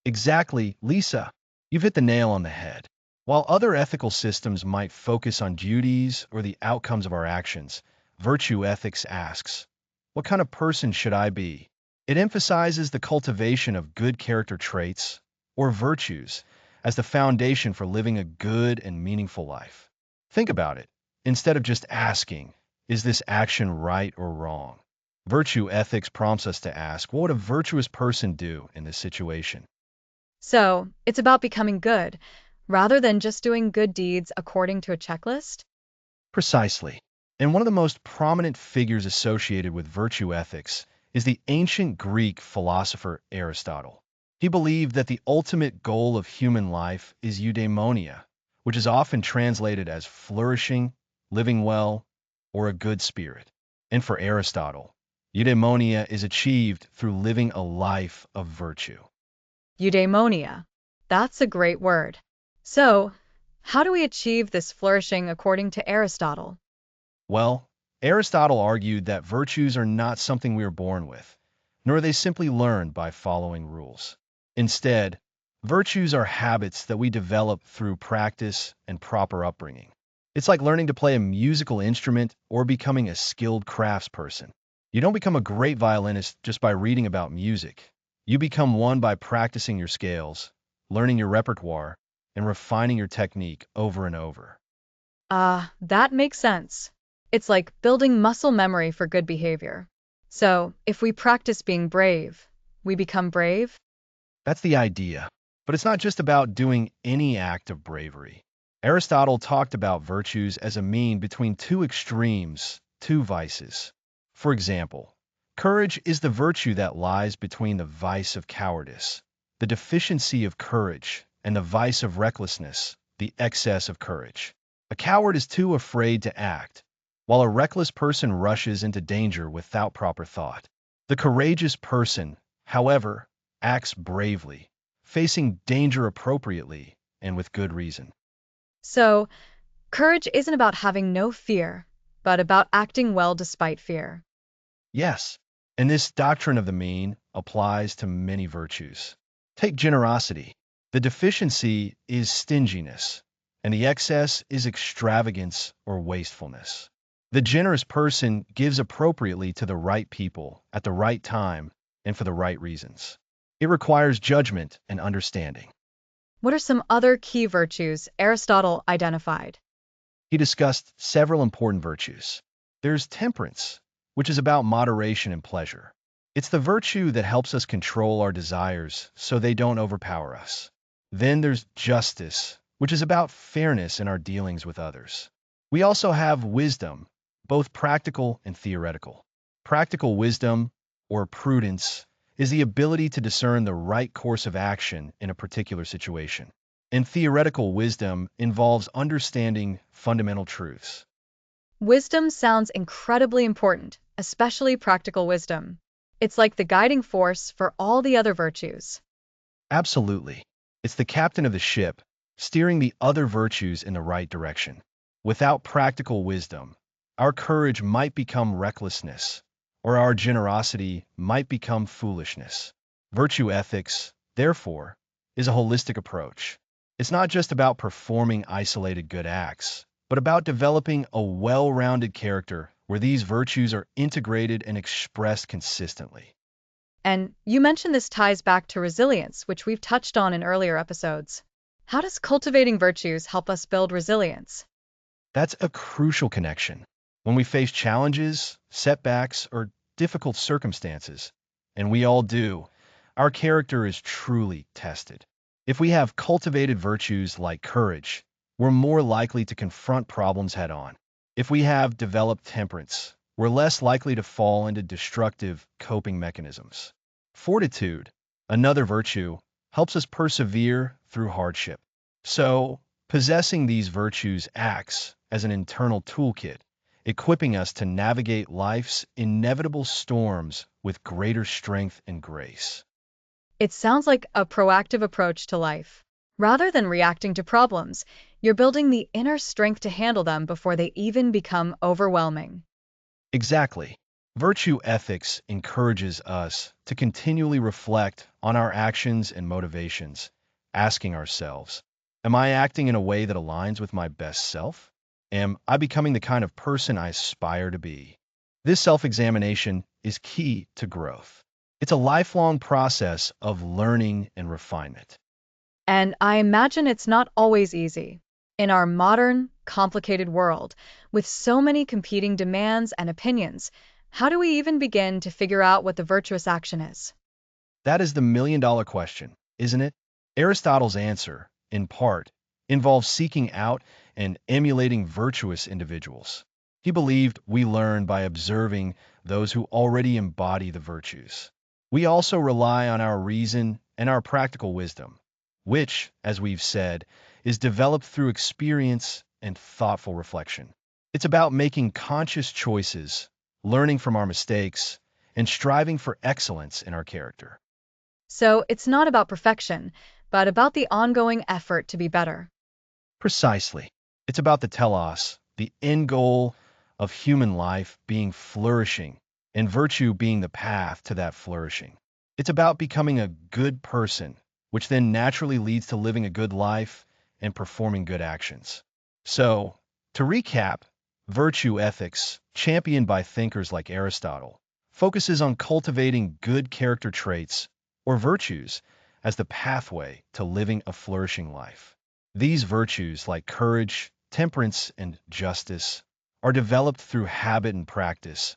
Exactly, Lisa. You've hit the nail on the head. While other ethical systems might focus on duties or the outcomes of our actions, virtue ethics asks, what kind of person should I be? It emphasizes the cultivation of good character traits, or virtues, as the foundation for living a good and meaningful life. Think about it. Instead of just asking, is this action right or wrong? Virtue ethics prompts us to ask, what would a virtuous person do in this situation? So, it's about becoming good, rather than just doing good deeds according to a checklist? Precisely. And one of the most prominent figures associated with virtue ethics is the ancient Greek philosopher Aristotle. He believed that the ultimate goal of human life is eudaimonia, which is often translated as flourishing, living well, or a good spirit. And for Aristotle, eudaimonia is achieved through living a life of virtue. Eudaimonia. That's a great word. So, how do we achieve this flourishing according to Aristotle? Well, Aristotle argued that virtues are not something we are born with, nor are they simply learned by following rules. Instead, virtues are habits that we develop through practice and proper upbringing. It's like learning to play a musical instrument or becoming a skilled craftsperson. You don't become a great violinist just by reading about music. You become one by practicing your scales, learning your repertoire, and refining your technique over and over. That makes sense. It's like building muscle memory for good behavior. So, if we practice being brave, we become brave? That's the idea. But it's not just about doing any act of bravery. Aristotle talked about virtues as a mean between two extremes, two vices. For example, courage is the virtue that lies between the vice of cowardice, the deficiency of courage, and the vice of recklessness, the excess of courage. A coward is too afraid to act, while a reckless person rushes into danger without proper thought. The courageous person, however, acts bravely, facing danger appropriately and with good reason. So, courage isn't about having no fear, but about acting well despite fear. Yes, and this doctrine of the mean applies to many virtues. Take generosity. The deficiency is stinginess, and the excess is extravagance or wastefulness. The generous person gives appropriately to the right people at the right time and for the right reasons. It requires judgment and understanding. What are some other key virtues Aristotle identified? He discussed several important virtues. There's temperance, which is about moderation and pleasure. It's the virtue that helps us control our desires so they don't overpower us. Then there's justice, which is about fairness in our dealings with others. We also have wisdom, both practical and theoretical. Practical wisdom, or prudence, is the ability to discern the right course of action in a particular situation. And theoretical wisdom involves understanding fundamental truths. Wisdom sounds incredibly important, especially practical wisdom. It's like the guiding force for all the other virtues. Absolutely. It's the captain of the ship, steering the other virtues in the right direction. Without practical wisdom, our courage might become recklessness, or our generosity might become foolishness. Virtue ethics, therefore, is a holistic approach. It's not just about performing isolated good acts, but about developing a well-rounded character where these virtues are integrated and expressed consistently. And you mentioned this ties back to resilience, which we've touched on in earlier episodes. How does cultivating virtues help us build resilience? That's a crucial connection. When we face challenges, setbacks, or difficult circumstances, and we all do, our character is truly tested. If we have cultivated virtues like courage, we're more likely to confront problems head on. If we have developed temperance, we're less likely to fall into destructive coping mechanisms. Fortitude, another virtue, helps us persevere through hardship. So, possessing these virtues acts as an internal toolkit, equipping us to navigate life's inevitable storms with greater strength and grace. It sounds like a proactive approach to life. Rather than reacting to problems, you're building the inner strength to handle them before they even become overwhelming. Exactly. Virtue ethics encourages us to continually reflect on our actions and motivations, asking ourselves, am I acting in a way that aligns with my best self? Am I becoming the kind of person I aspire to be? This self-examination is key to growth. It's a lifelong process of learning and refinement. And I imagine it's not always easy. In our modern, complicated world, with so many competing demands and opinions, how do we even begin to figure out what the virtuous action is? That is the million-dollar question, isn't it? Aristotle's answer, in part, involves seeking out and emulating virtuous individuals. He believed we learn by observing those who already embody the virtues. We also rely on our reason and our practical wisdom, which, as we've said, is developed through experience and thoughtful reflection. It's about making conscious choices, learning from our mistakes, and striving for excellence in our character. So it's not about perfection, but about the ongoing effort to be better. Precisely. It's about the telos, the end goal of human life being flourishing, and virtue being the path to that flourishing. It's about becoming a good person, which then naturally leads to living a good life and performing good actions. So, to recap, virtue ethics, championed by thinkers like Aristotle, focuses on cultivating good character traits or virtues as the pathway to living a flourishing life. These virtues, like courage, temperance, and justice, are developed through habit and practice,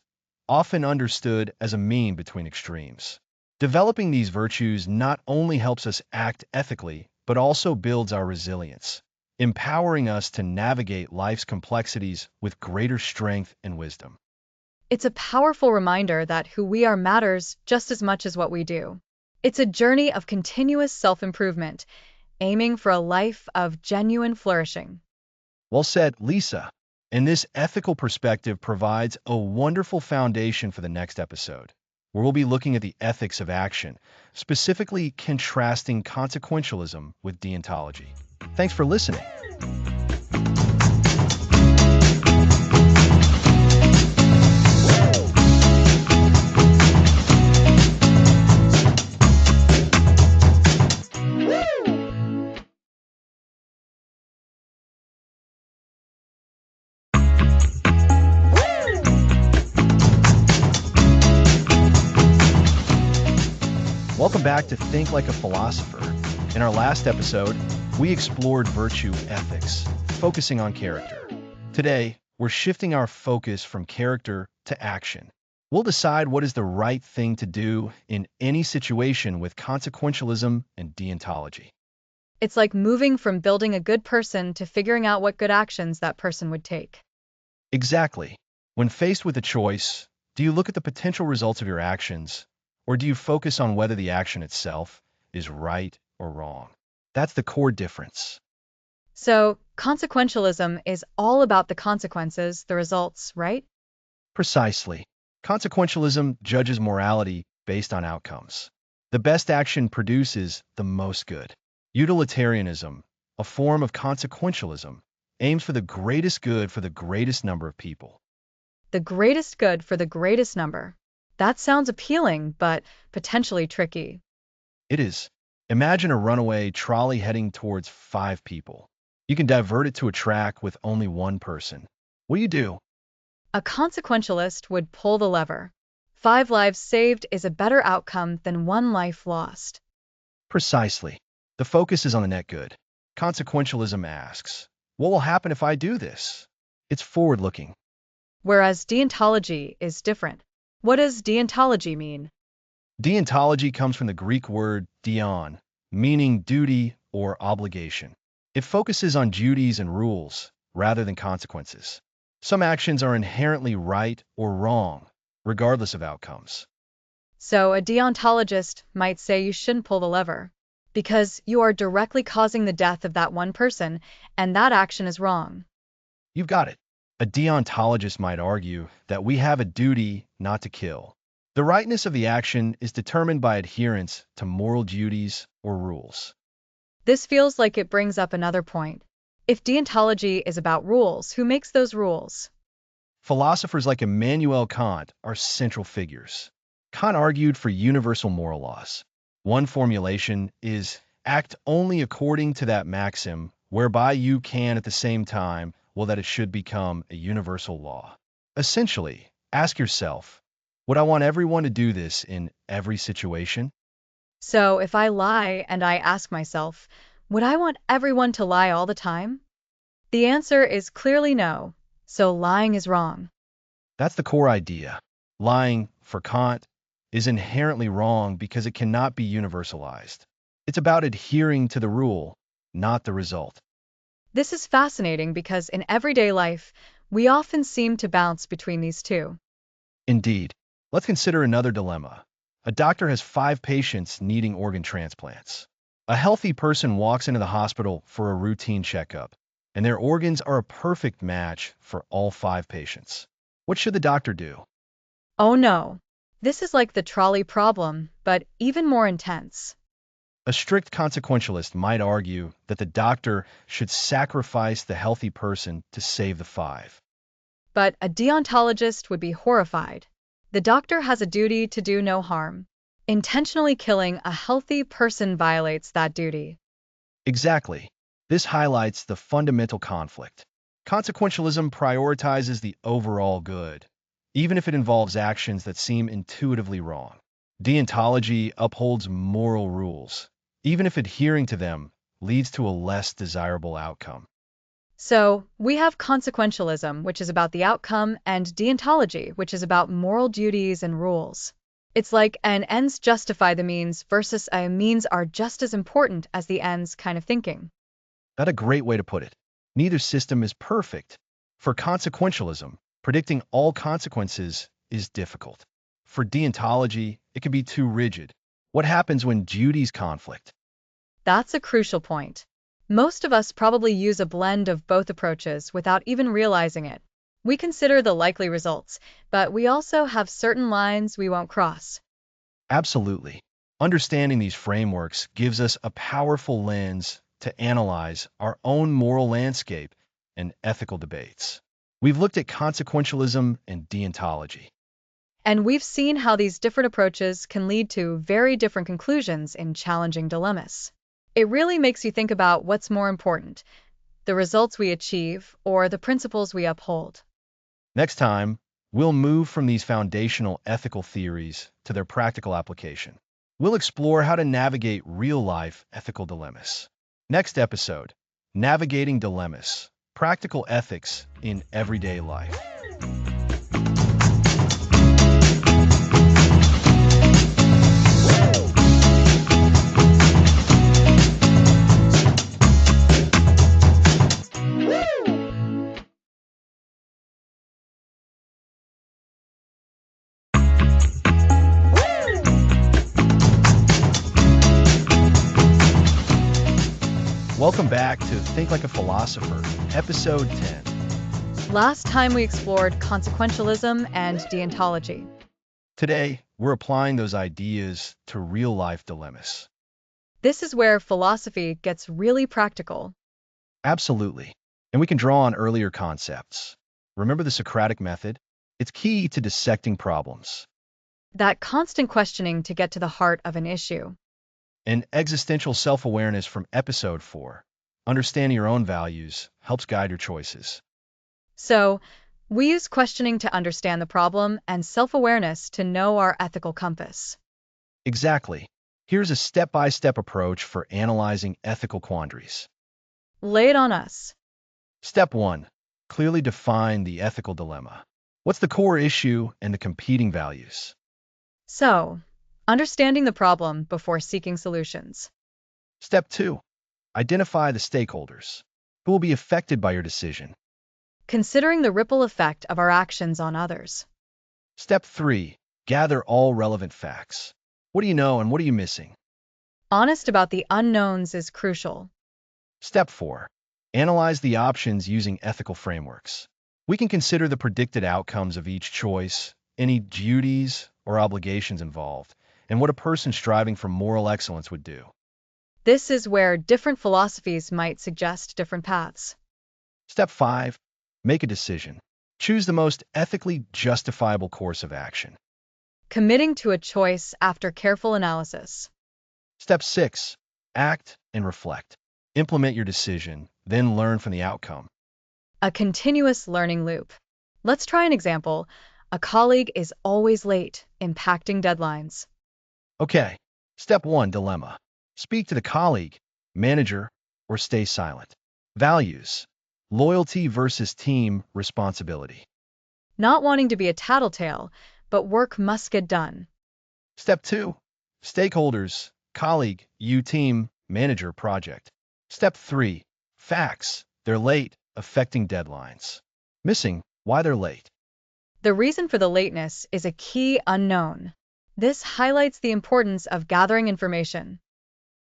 often understood as a mean between extremes. Developing these virtues not only helps us act ethically, but also builds our resilience, empowering us to navigate life's complexities with greater strength and wisdom. It's a powerful reminder that who we are matters just as much as what we do. It's a journey of continuous self-improvement, aiming for a life of genuine flourishing. Well said, Lisa. And this ethical perspective provides a wonderful foundation for the next episode, where we'll be looking at the ethics of action, specifically contrasting consequentialism with deontology. Thanks for listening. Welcome back to Think Like a Philosopher. In our last episode, we explored virtue ethics, focusing on character. Today, we're shifting our focus from character to action. We'll decide what is the right thing to do in any situation with consequentialism and deontology. It's like moving from building a good person to figuring out what good actions that person would take. Exactly. When faced with a choice, do you look at the potential results of your actions, or do you focus on whether the action itself is right or wrong? That's the core difference. So, consequentialism is all about the consequences, the results, right? Precisely. Consequentialism judges morality based on outcomes. The best action produces the most good. Utilitarianism, a form of consequentialism, aims for the greatest good for the greatest number of people. The greatest good for the greatest number. That sounds appealing, but potentially tricky. It is. Imagine a runaway trolley heading towards 5 people. You can divert it to a track with only one person. What do? A consequentialist would pull the lever. 5 lives saved is a better outcome than 1 life lost. Precisely. The focus is on the net good. Consequentialism asks, what will happen if I do this? It's forward-looking. Whereas deontology is different. What does deontology mean? Deontology comes from the Greek word deon, meaning duty or obligation. It focuses on duties and rules rather than consequences. Some actions are inherently right or wrong, regardless of outcomes. So a deontologist might say you shouldn't pull the lever. because you are directly causing the death of that one person, and that action is wrong. You've got it. A deontologist might argue that we have a duty not to kill. The rightness of the action is determined by adherence to moral duties or rules. This feels like it brings up another point. If deontology is about rules, who makes those rules? Philosophers like Immanuel Kant are central figures. Kant argued for universal moral laws. One formulation is act only according to that maxim, whereby you can at the same time will that it should become a universal law. Essentially, ask yourself, would I want everyone to do this in every situation? So if I lie and I ask myself, would I want everyone to lie all the time? The answer is clearly no, so lying is wrong. That's the core idea. Lying, for Kant, is inherently wrong because it cannot be universalized. It's about adhering to the rule, not the result. This is fascinating because in everyday life, we often seem to bounce between these two. Indeed. Let's consider another dilemma. A doctor has 5 patients needing organ transplants. A healthy person walks into the hospital for a routine checkup, and their organs are a perfect match for all 5 patients. What should the doctor do? Oh no, this is like the trolley problem, but even more intense. A strict consequentialist might argue that the doctor should sacrifice the healthy person to save the 5. But a deontologist would be horrified. The doctor has a duty to do no harm. Intentionally killing a healthy person violates that duty. Exactly. This highlights the fundamental conflict. Consequentialism prioritizes the overall good, even if it involves actions that seem intuitively wrong. Deontology upholds moral rules, even if adhering to them leads to a less desirable outcome. So, we have consequentialism, which is about the outcome, and deontology, which is about moral duties and rules. It's like an ends justify the means versus a means are just as important as the ends kind of thinking. That's a great way to put it. Neither system is perfect. For consequentialism, predicting all consequences is difficult. For deontology, it can be too rigid. What happens when duties conflict? That's a crucial point. Most of us probably use a blend of both approaches without even realizing it. We consider the likely results, but we also have certain lines we won't cross. Absolutely. Understanding these frameworks gives us a powerful lens to analyze our own moral landscape and ethical debates. We've looked at consequentialism and deontology. And we've seen how these different approaches can lead to very different conclusions in challenging dilemmas. It really makes you think about what's more important, the results we achieve or the principles we uphold. Next time, we'll move from these foundational ethical theories to their practical application. We'll explore how to navigate real-life ethical dilemmas. Next episode, Navigating Dilemmas, Practical Ethics in Everyday Life. Welcome back to Think Like a Philosopher, Episode 10. Last time we explored consequentialism and deontology. Today, we're applying those ideas to real-life dilemmas. This is where philosophy gets really practical. Absolutely. And we can draw on earlier concepts. Remember the Socratic method? It's key to dissecting problems. That constant questioning to get to the heart of an issue. And existential self-awareness from Episode 4. Understanding your own values helps guide your choices. So, we use questioning to understand the problem and self-awareness to know our ethical compass. Exactly. Here's a step-by-step approach for analyzing ethical quandaries. Lay it on us. Step 1. Clearly define the ethical dilemma. What's the core issue and the competing values? So, understanding the problem before seeking solutions. Step 2. Identify the stakeholders who will be affected by your decision. Considering the ripple effect of our actions on others. Step 3. Gather all relevant facts. What do you know and what are you missing? Honest about the unknowns is crucial. Step 4. Analyze the options using ethical frameworks. We can consider the predicted outcomes of each choice, any duties or obligations involved, and what a person striving for moral excellence would do. This is where different philosophies might suggest different paths. Step 5. Make a decision. Choose the most ethically justifiable course of action. Committing to a choice after careful analysis. Step 6. Act and reflect. Implement your decision, then learn from the outcome. A continuous learning loop. Let's try an example. A colleague is always late, impacting deadlines. Okay. Step 1. Dilemma. Speak to the colleague, manager, or stay silent. Values. Loyalty versus team responsibility. Not wanting to be a tattletale, but work must get done. Step 2. Stakeholders. Colleague, you team, manager, project. Step 3. Facts. They're late, affecting deadlines. Missing. Why they're late. The reason for the lateness is a key unknown. This highlights the importance of gathering information.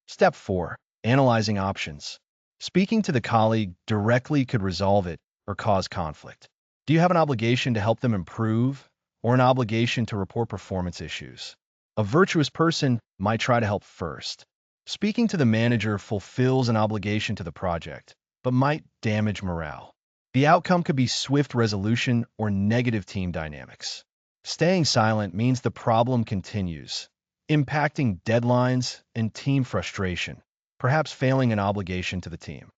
Step 4. Analyzing options. Speaking to the colleague directly could resolve it or cause conflict. Do you have an obligation to help them improve or an obligation to report performance issues? A virtuous person might try to help first. Speaking to the manager fulfills an obligation to the project, but might damage morale. The outcome could be swift resolution or negative team dynamics. Staying silent means the problem continues, impacting deadlines and team frustration, perhaps failing an obligation to the team.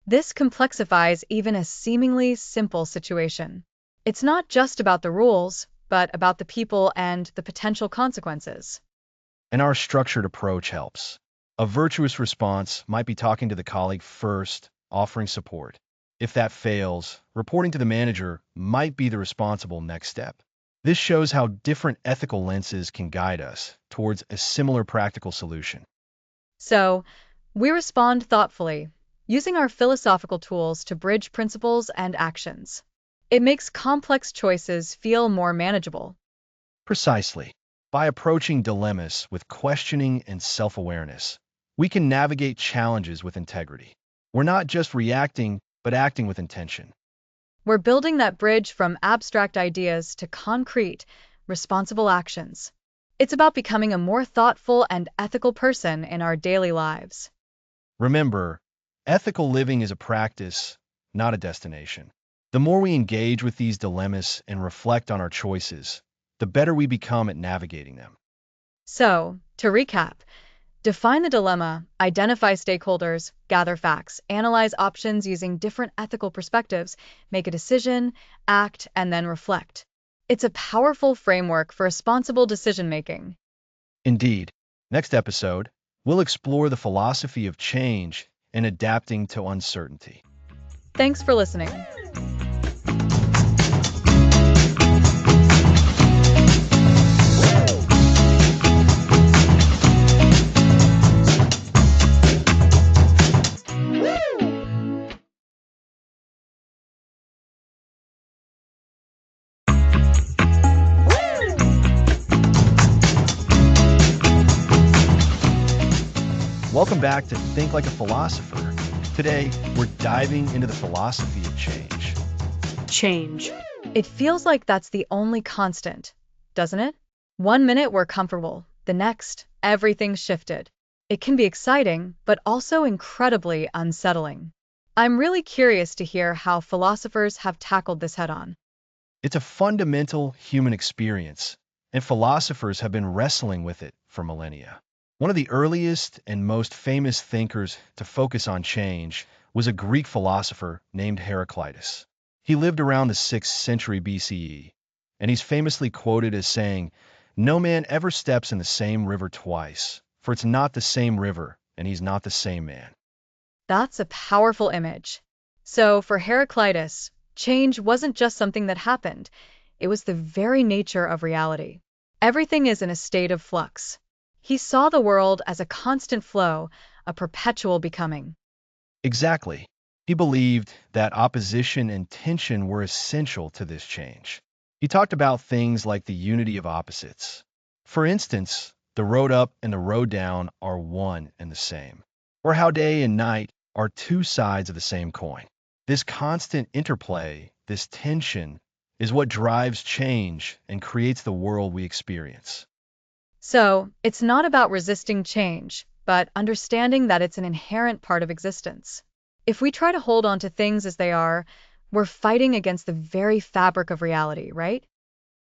This complexifies even a seemingly simple situation. It's not just about the rules, but about the people and the potential consequences. And our structured approach helps. A virtuous response might be talking to the colleague first, offering support. If that fails, reporting to the manager might be the responsible next step. This shows how different ethical lenses can guide us towards a similar practical solution. So, we respond thoughtfully, using our philosophical tools to bridge principles and actions. It makes complex choices feel more manageable. Precisely. By approaching dilemmas with questioning and self-awareness, we can navigate challenges with integrity. We're not just reacting, but acting with intention. We're building that bridge from abstract ideas to concrete, responsible actions. It's about becoming a more thoughtful and ethical person in our daily lives. Remember, ethical living is a practice, not a destination. The more we engage with these dilemmas and reflect on our choices, the better we become at navigating them. So, to recap, define the dilemma, identify stakeholders, gather facts, analyze options using different ethical perspectives, make a decision, act, and then reflect. It's a powerful framework for responsible decision-making. Indeed, next episode, we'll explore the philosophy of change and adapting to uncertainty. Thanks for listening. Welcome back to Think Like a Philosopher. Today, we're diving into the philosophy of change. Change. It feels like that's the only constant, doesn't it? 1 minute we're comfortable, the next, everything's shifted. It can be exciting, but also incredibly unsettling. I'm really curious to hear how philosophers have tackled this head-on. It's a fundamental human experience, and philosophers have been wrestling with it for millennia. One of the earliest and most famous thinkers to focus on change was a Greek philosopher named Heraclitus. He lived around the 6th century BCE, and he's famously quoted as saying, "No man ever steps in the same river twice, for it's not the same river, and he's not the same man." That's a powerful image. So, for Heraclitus, change wasn't just something that happened, it was the very nature of reality. Everything is in a state of flux. He saw the world as a constant flow, a perpetual becoming. Exactly. He believed that opposition and tension were essential to this change. He talked about things like the unity of opposites. For instance, The road up and the road down are one and the same, or how day and night are two sides of the same coin. This constant interplay, this tension, is what drives change and creates the world we experience. So, it's not about resisting change, but understanding that it's an inherent part of existence. If we try to hold on to things as they are, we're fighting against the very fabric of reality, right?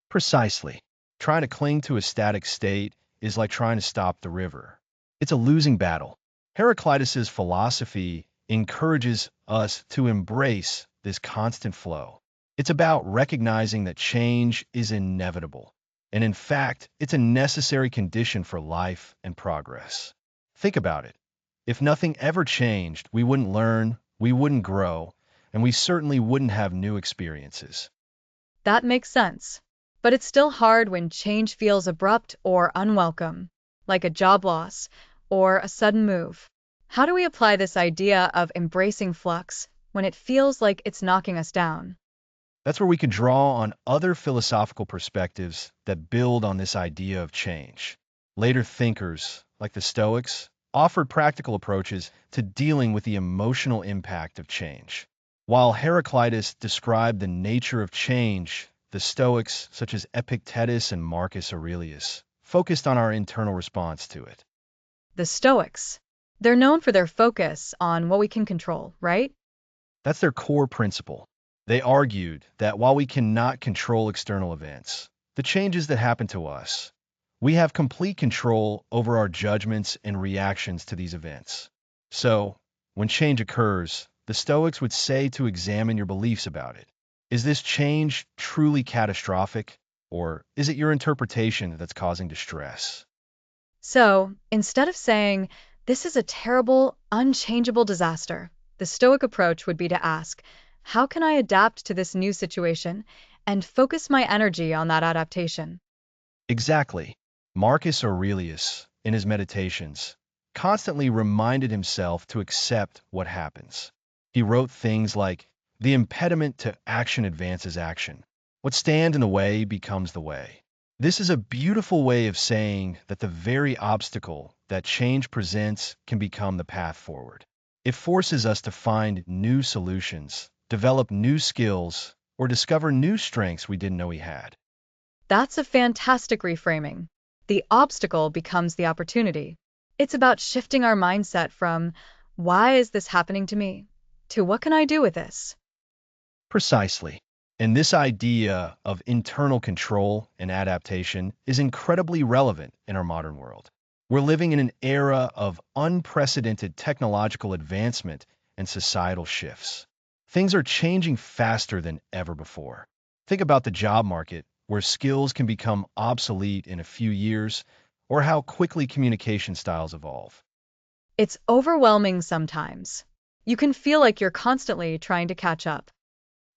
Precisely. Trying to cling to a static state is like trying to stop the river. It's a losing battle. Heraclitus's philosophy encourages us to embrace this constant flow. It's about recognizing that change is inevitable. And in fact, it's a necessary condition for life and progress. Think about it. If nothing ever changed, we wouldn't learn, we wouldn't grow, and we certainly wouldn't have new experiences. That makes sense. But it's still hard when change feels abrupt or unwelcome, like a job loss or a sudden move. How do we apply this idea of embracing flux when it feels like it's knocking us down? That's where we can draw on other philosophical perspectives that build on this idea of change. Later thinkers, like the Stoics, offered practical approaches to dealing with the emotional impact of change. While Heraclitus described the nature of change, the Stoics, such as Epictetus and Marcus Aurelius, focused on our internal response to it. The Stoics. They're known for their focus on what we can control, right? That's their core principle. They argued that while we cannot control external events, the changes that happen to us, we have complete control over our judgments and reactions to these events. So, when change occurs, the Stoics would say to examine your beliefs about it. Is this change truly catastrophic, or is it your interpretation that's causing distress? So, instead of saying, this is a terrible, unchangeable disaster, the Stoic approach would be to ask, how can I adapt to this new situation and focus my energy on that adaptation? Exactly. Marcus Aurelius, in his meditations, constantly reminded himself to accept what happens. He wrote things like, "The impediment to action advances action. What stands in the way becomes the way." This is a beautiful way of saying that the very obstacle that change presents can become the path forward. It forces us to find new solutions, develop new skills, or discover new strengths we didn't know we had. That's a fantastic reframing. The obstacle becomes the opportunity. It's about shifting our mindset from, why is this happening to me, to what can I do with this? Precisely. And this idea of internal control and adaptation is incredibly relevant in our modern world. We're living in an era of unprecedented technological advancement and societal shifts. Things are changing faster than ever before. Think about the job market, where skills can become obsolete in a few years, or how quickly communication styles evolve. It's overwhelming sometimes. You can feel like you're constantly trying to catch up.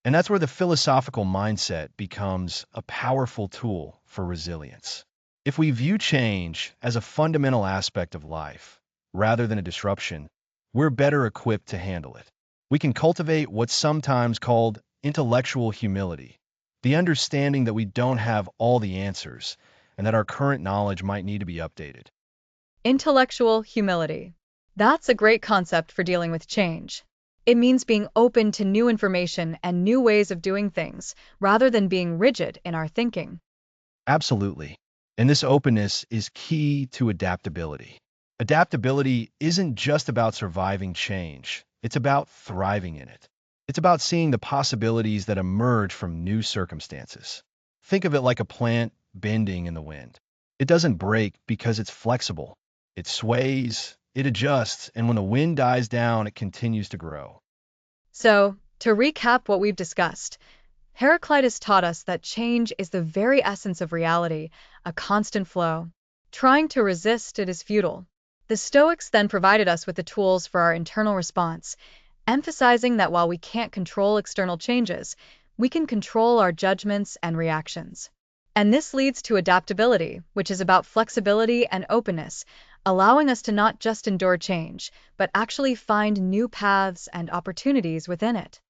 And that's where the philosophical mindset becomes a powerful tool for resilience. If we view change as a fundamental aspect of life, rather than a disruption, we're better equipped to handle it. We can cultivate what's sometimes called intellectual humility, the understanding that we don't have all the answers and that our current knowledge might need to be updated. Intellectual humility. That's a great concept for dealing with change. It means being open to new information and new ways of doing things, rather than being rigid in our thinking. Absolutely. And this openness is key to adaptability. Adaptability isn't just about surviving change, it's about thriving in it. It's about seeing the possibilities that emerge from new circumstances. Think of it like a plant bending in the wind. It doesn't break because it's flexible. It sways, it adjusts, and when the wind dies down, it continues to grow. So, to recap what we've discussed, Heraclitus taught us that change is the very essence of reality, a constant flow. Trying to resist it is futile. The Stoics then provided us with the tools for our internal response, emphasizing that while we can't control external changes, we can control our judgments and reactions. And this leads to adaptability, which is about flexibility and openness, allowing us to not just endure change, but actually find new paths and opportunities within it.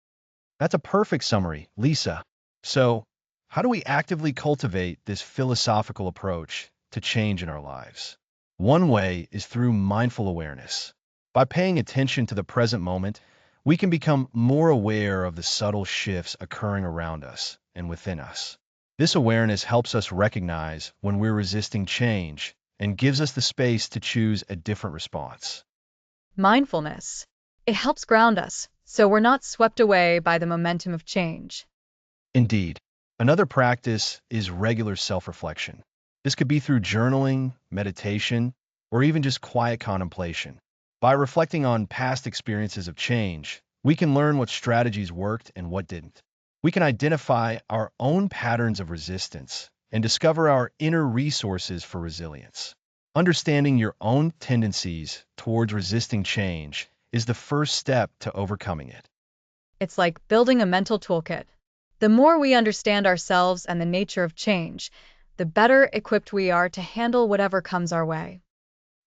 That's a perfect summary, Lisa. So, how do we actively cultivate this philosophical approach to change in our lives. One way is through mindful awareness. By paying attention to the present moment, we can become more aware of the subtle shifts occurring around us and within us. This awareness helps us recognize when we're resisting change and gives us the space to choose a different response. Mindfulness. It helps ground us, so we're not swept away by the momentum of change. Indeed, another practice is regular self-reflection. This could be through journaling, meditation, or even just quiet contemplation. By reflecting on past experiences of change, we can learn what strategies worked and what didn't. We can identify our own patterns of resistance and discover our inner resources for resilience. Understanding your own tendencies towards resisting change is the first step to overcoming it. It's like building a mental toolkit. The more we understand ourselves and the nature of change, the better equipped we are to handle whatever comes our way.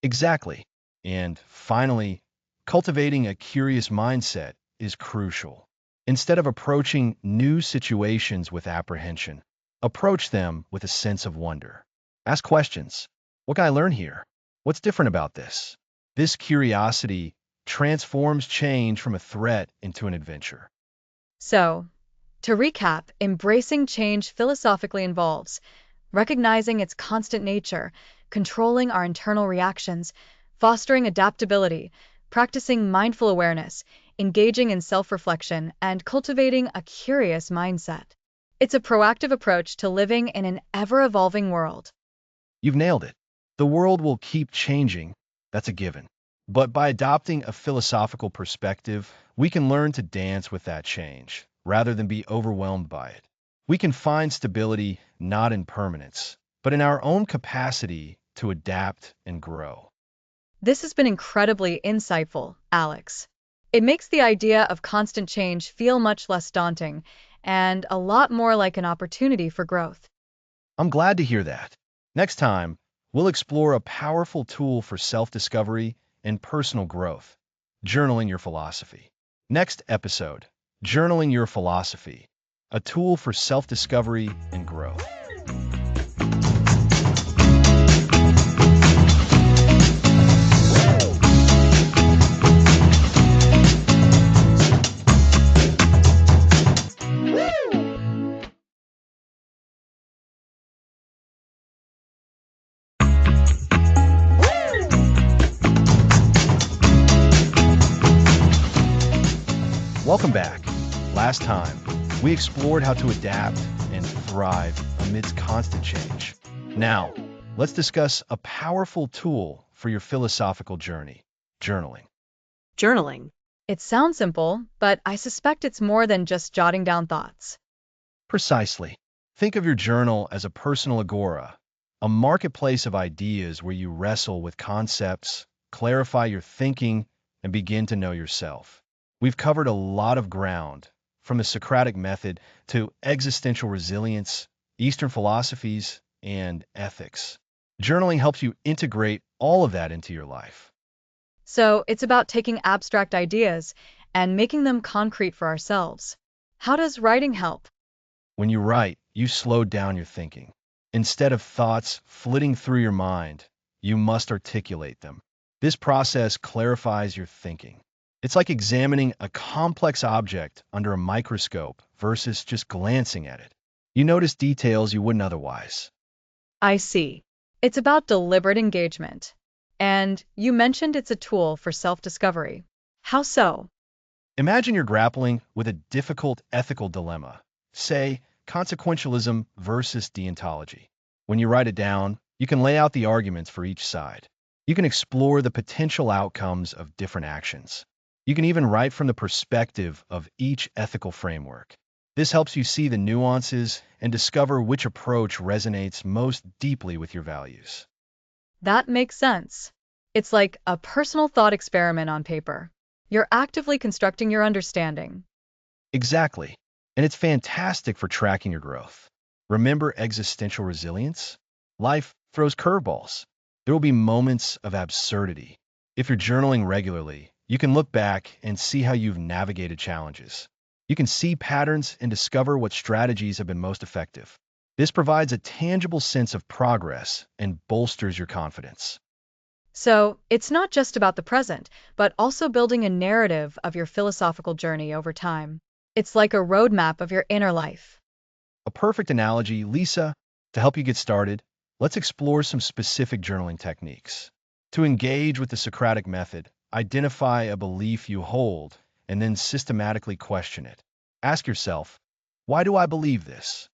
Exactly. And finally, cultivating a curious mindset is crucial. Instead of approaching new situations with apprehension, approach them with a sense of wonder. Ask questions. What can I learn here? What's different about this? This curiosity transforms change from a threat into an adventure. So, to recap, embracing change philosophically involves recognizing its constant nature, controlling our internal reactions, fostering adaptability, practicing mindful awareness, engaging in self-reflection, and cultivating a curious mindset. It's a proactive approach to living in an ever-evolving world. You've nailed it. The world will keep changing. That's a given. But by adopting a philosophical perspective, we can learn to dance with that change rather than be overwhelmed by it. We can find stability not in permanence, but in our own capacity to adapt and grow. This has been incredibly insightful, Alex. It makes the idea of constant change feel much less daunting and a lot more like an opportunity for growth. I'm glad to hear that. Next time, we'll explore a powerful tool for self-discovery and personal growth, journaling your philosophy. Next episode, journaling your philosophy, a tool for self-discovery and growth. Welcome back. Last time, we explored how to adapt and thrive amidst constant change. Now, let's discuss a powerful tool for your philosophical journey, journaling. Journaling. It sounds simple, but I suspect it's more than just jotting down thoughts. Precisely. Think of your journal as a personal agora, a marketplace of ideas where you wrestle with concepts, clarify your thinking, and begin to know yourself. We've covered a lot of ground, from the Socratic method to existential resilience, Eastern philosophies, and ethics. Journaling helps you integrate all of that into your life. So it's about taking abstract ideas and making them concrete for ourselves. How does writing help? When you write, you slow down your thinking. Instead of thoughts flitting through your mind, you must articulate them. This process clarifies your thinking. It's like examining a complex object under a microscope versus just glancing at it. You notice details you wouldn't otherwise. I see. It's about deliberate engagement. And you mentioned it's a tool for self-discovery. How so? Imagine you're grappling with a difficult ethical dilemma, say, consequentialism versus deontology. When you write it down, you can lay out the arguments for each side. You can explore the potential outcomes of different actions. You can even write from the perspective of each ethical framework. This helps you see the nuances and discover which approach resonates most deeply with your values. That makes sense. It's like a personal thought experiment on paper. You're actively constructing your understanding. Exactly. And it's fantastic for tracking your growth. Remember existential resilience? Life throws curveballs. There will be moments of absurdity. If you're journaling regularly, you can look back and see how you've navigated challenges. You can see patterns and discover what strategies have been most effective. This provides a tangible sense of progress and bolsters your confidence. So, it's not just about the present, but also building a narrative of your philosophical journey over time. It's like a roadmap of your inner life. A perfect analogy, Lisa. To help you get started, let's explore some specific journaling techniques. To engage with the Socratic method, identify a belief you hold and then systematically question it. Ask yourself, why do I believe this?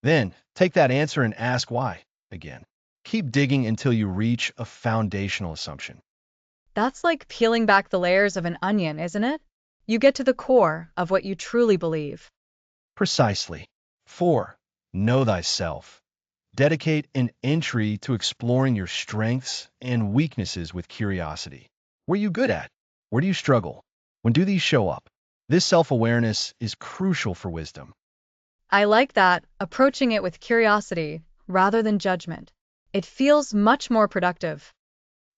Then take that answer and ask why again. Keep digging until you reach a foundational assumption. That's like peeling back the layers of an onion, isn't it? You get to the core of what you truly believe. Precisely. 4. Know thyself. Dedicate an entry to exploring your strengths and weaknesses with curiosity. What are you good at? Where do you struggle? When do these show up? This self-awareness is crucial for wisdom. I like that, approaching it with curiosity rather than judgment. It feels much more productive.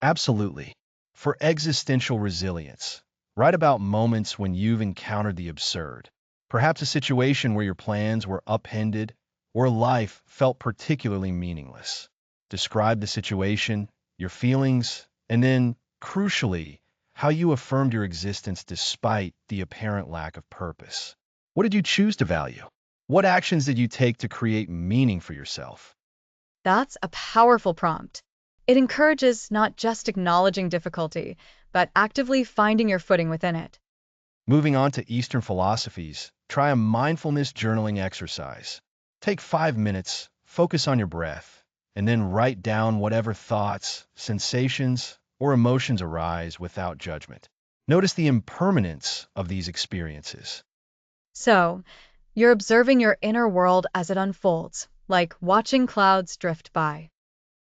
Absolutely. For existential resilience, write about moments when you've encountered the absurd. Perhaps a situation where your plans were upended or life felt particularly meaningless. Describe the situation, your feelings, and then, crucially, how you affirmed your existence despite the apparent lack of purpose. What did you choose to value? What actions did you take to create meaning for yourself? That's a powerful prompt. It encourages not just acknowledging difficulty, but actively finding your footing within it. Moving on to Eastern philosophies, try a mindfulness journaling exercise. Take 5 minutes, focus on your breath, and then write down whatever thoughts, sensations, or emotions arise without judgment. Notice the impermanence of these experiences. So, you're observing your inner world as it unfolds, like watching clouds drift by.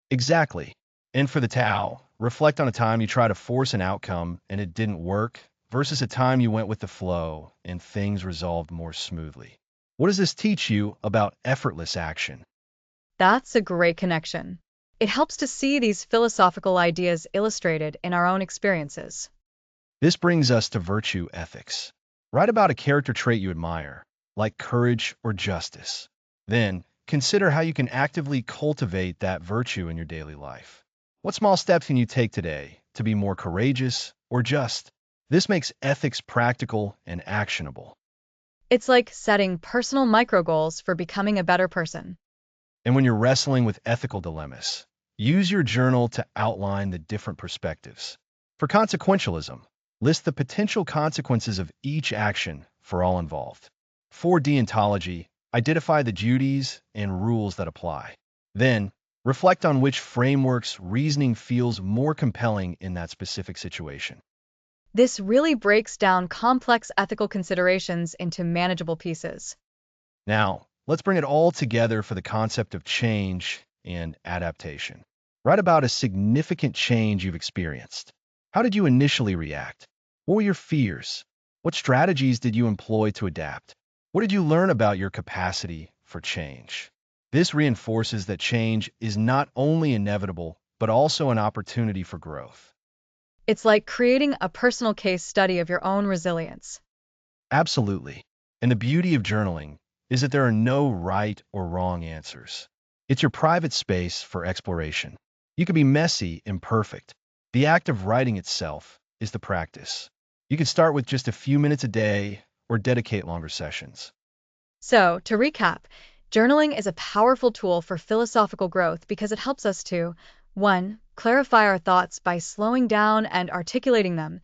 Exactly. And for the Tao, reflect on a time you tried to force an outcome and it didn't work versus a time you went with the flow and things resolved more smoothly. What does this teach you about effortless action? That's a great connection. It helps to see these philosophical ideas illustrated in our own experiences. This brings us to virtue ethics. Write about a character trait you admire, like courage or justice. Then, consider how you can actively cultivate that virtue in your daily life. What small steps can you take today to be more courageous or just? This makes ethics practical and actionable. It's like setting personal micro goals for becoming a better person. And when you're wrestling with ethical dilemmas, use your journal to outline the different perspectives. For consequentialism, list the potential consequences of each action for all involved. For deontology, identify the duties and rules that apply. Then, reflect on which framework's reasoning feels more compelling in that specific situation. This really breaks down complex ethical considerations into manageable pieces. Now, let's bring it all together for the concept of change and adaptation. Write about a significant change you've experienced. How did you initially react? What were your fears? What strategies did you employ to adapt? What did you learn about your capacity for change? This reinforces that change is not only inevitable, but also an opportunity for growth. It's like creating a personal case study of your own resilience. Absolutely. And the beauty of journaling is that there are no right or wrong answers. It's your private space for exploration. You can be messy, imperfect. The act of writing itself is the practice. You can start with just a few minutes a day or dedicate longer sessions. So, to recap, journaling is a powerful tool for philosophical growth because it helps us to 1. Clarify our thoughts by slowing down and articulating them.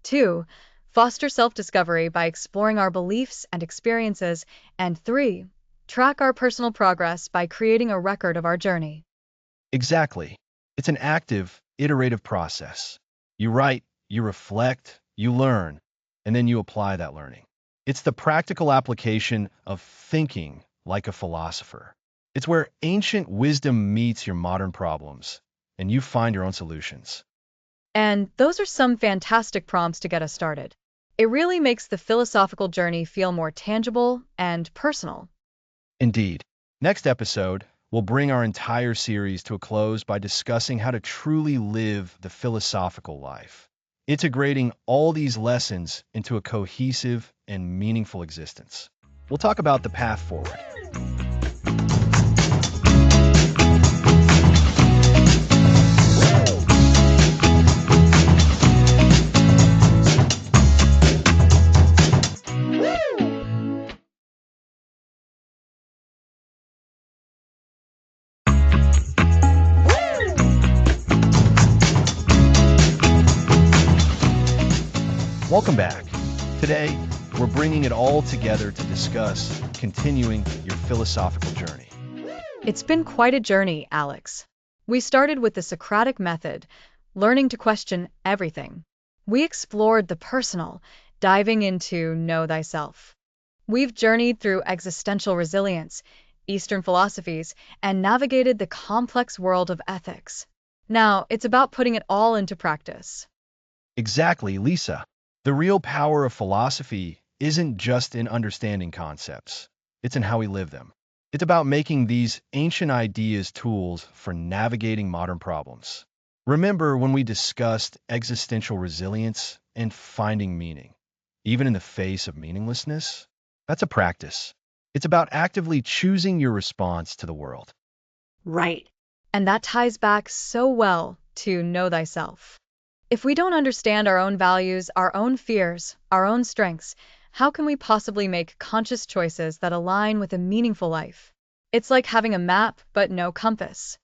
2. Foster self-discovery by exploring our beliefs and experiences. And 3. Track our personal progress by creating a record of our journey. Exactly. It's an active, iterative process. You write, you reflect, you learn, and then you apply that learning. It's the practical application of thinking like a philosopher. It's where ancient wisdom meets your modern problems, and you find your own solutions. And those are some fantastic prompts to get us started. It really makes the philosophical journey feel more tangible and personal. Indeed. Next episode, we'll bring our entire series to a close by discussing how to truly live the philosophical life, integrating all these lessons into a cohesive and meaningful existence. We'll talk about the path forward. Welcome back. Today, we're bringing it all together to discuss continuing your philosophical journey. It's been quite a journey, Alex. We started with the Socratic method, learning to question everything. We explored the personal, diving into know thyself. We've journeyed through existential resilience, Eastern philosophies, and navigated the complex world of ethics. Now, it's about putting it all into practice. Exactly, Lisa. The real power of philosophy isn't just in understanding concepts, it's in how we live them. It's about making these ancient ideas tools for navigating modern problems. Remember when we discussed existential resilience and finding meaning, even in the face of meaninglessness? That's a practice. It's about actively choosing your response to the world. Right. And that ties back so well to know thyself. If we don't understand our own values, our own fears, our own strengths, how can we possibly make conscious choices that align with a meaningful life? It's like having a map but no compass.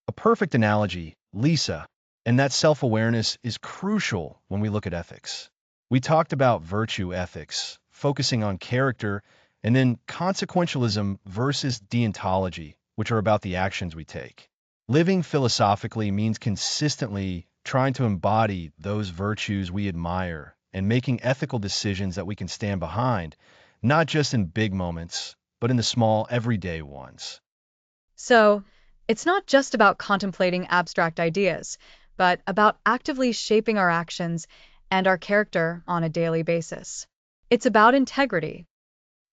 A perfect analogy, Lisa, and that self-awareness is crucial when we look at ethics. We talked about virtue ethics, focusing on character, and then consequentialism versus deontology, which are about the actions we take. Living philosophically means consistently trying to embody those virtues we admire and making ethical decisions that we can stand behind, not just in big moments, but in the small, everyday ones. So, it's not just about contemplating abstract ideas, but about actively shaping our actions and our character on a daily basis. It's about integrity.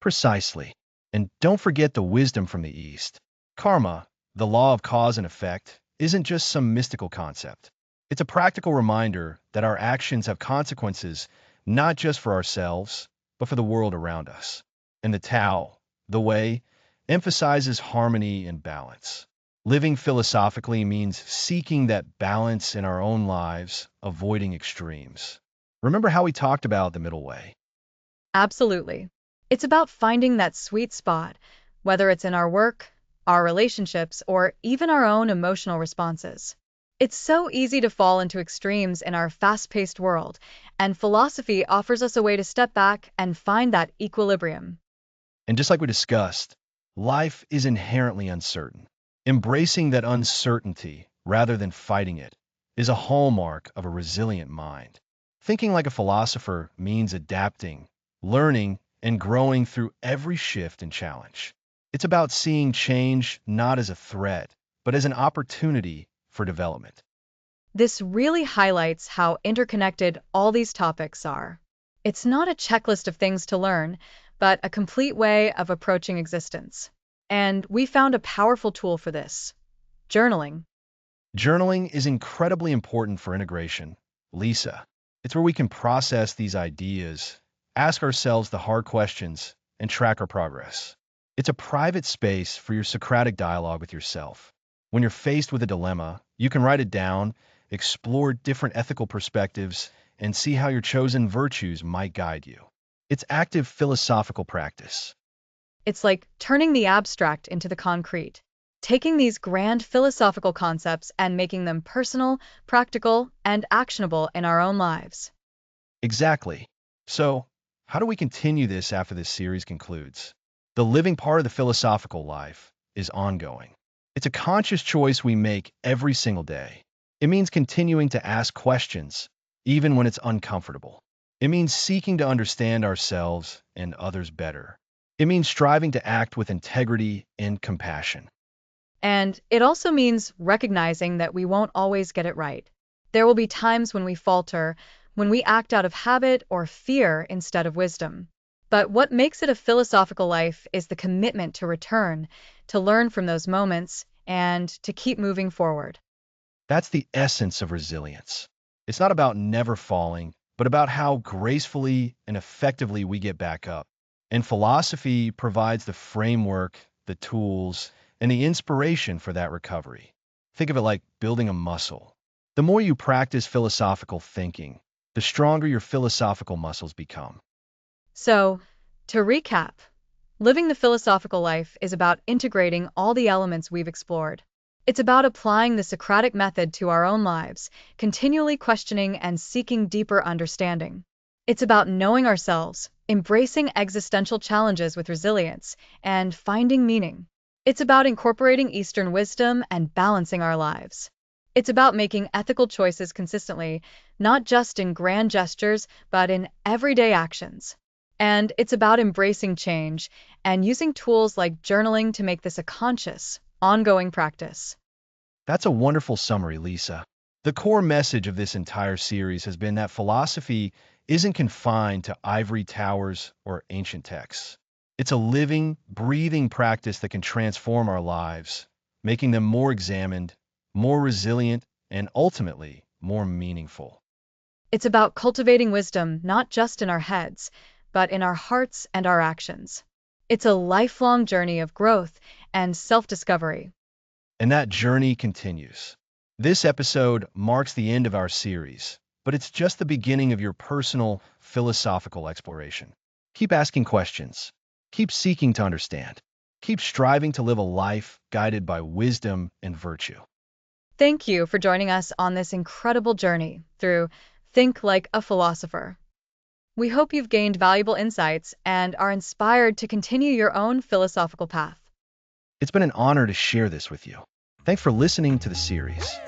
Precisely. And don't forget the wisdom from the East. Karma, the law of cause and effect, isn't just some mystical concept. It's a practical reminder that our actions have consequences, not just for ourselves, but for the world around us. And the Tao, the way, emphasizes harmony and balance. Living philosophically means seeking that balance in our own lives, avoiding extremes. Remember how we talked about the middle way? Absolutely. It's about finding that sweet spot, whether it's in our work, our relationships, or even our own emotional responses. It's so easy to fall into extremes in our fast-paced world, and philosophy offers us a way to step back and find that equilibrium. And just like we discussed, life is inherently uncertain. Embracing that uncertainty rather than fighting it is a hallmark of a resilient mind. Thinking like a philosopher means adapting, learning, and growing through every shift and challenge. It's about seeing change not as a threat, but as an opportunity for development. This really highlights how interconnected all these topics are. It's not a checklist of things to learn, but a complete way of approaching existence. And we found a powerful tool for this: journaling. Journaling is incredibly important for integration. Lisa, it's where we can process these ideas, ask ourselves the hard questions, and track our progress. It's a private space for your Socratic dialogue with yourself. When you're faced with a dilemma, you can write it down, explore different ethical perspectives, and see how your chosen virtues might guide you. It's active philosophical practice. It's like turning the abstract into the concrete, taking these grand philosophical concepts and making them personal, practical, and actionable in our own lives. Exactly. So, how do we continue this after this series concludes? The living part of the philosophical life is ongoing. It's a conscious choice we make every single day. It means continuing to ask questions, even when it's uncomfortable. It means seeking to understand ourselves and others better. It means striving to act with integrity and compassion. And it also means recognizing that we won't always get it right. There will be times when we falter, when we act out of habit or fear instead of wisdom. But what makes it a philosophical life is the commitment to return, to learn from those moments, and to keep moving forward. That's the essence of resilience. It's not about never falling, but about how gracefully and effectively we get back up. And philosophy provides the framework, the tools, and the inspiration for that recovery. Think of it like building a muscle. The more you practice philosophical thinking, the stronger your philosophical muscles become. So, to recap, living the philosophical life is about integrating all the elements we've explored. It's about applying the Socratic method to our own lives, continually questioning and seeking deeper understanding. It's about knowing ourselves, embracing existential challenges with resilience, and finding meaning. It's about incorporating Eastern wisdom and balancing our lives. It's about making ethical choices consistently, not just in grand gestures, but in everyday actions. And it's about embracing change and using tools like journaling to make this a conscious, ongoing practice. That's a wonderful summary, Lisa. The core message of this entire series has been that philosophy isn't confined to ivory towers or ancient texts. It's a living, breathing practice that can transform our lives, making them more examined, more resilient, and ultimately more meaningful. It's about cultivating wisdom not just in our heads, but in our hearts and our actions. It's a lifelong journey of growth and self discovery. And that journey continues. This episode marks the end of our series, but it's just the beginning of your personal philosophical exploration. Keep asking questions. Keep seeking to understand. Keep striving to live a life guided by wisdom and virtue. Thank you for joining us on this incredible journey through Think Like a Philosopher. We hope you've gained valuable insights and are inspired to continue your own philosophical path. It's been an honor to share this with you. Thanks for listening to the series.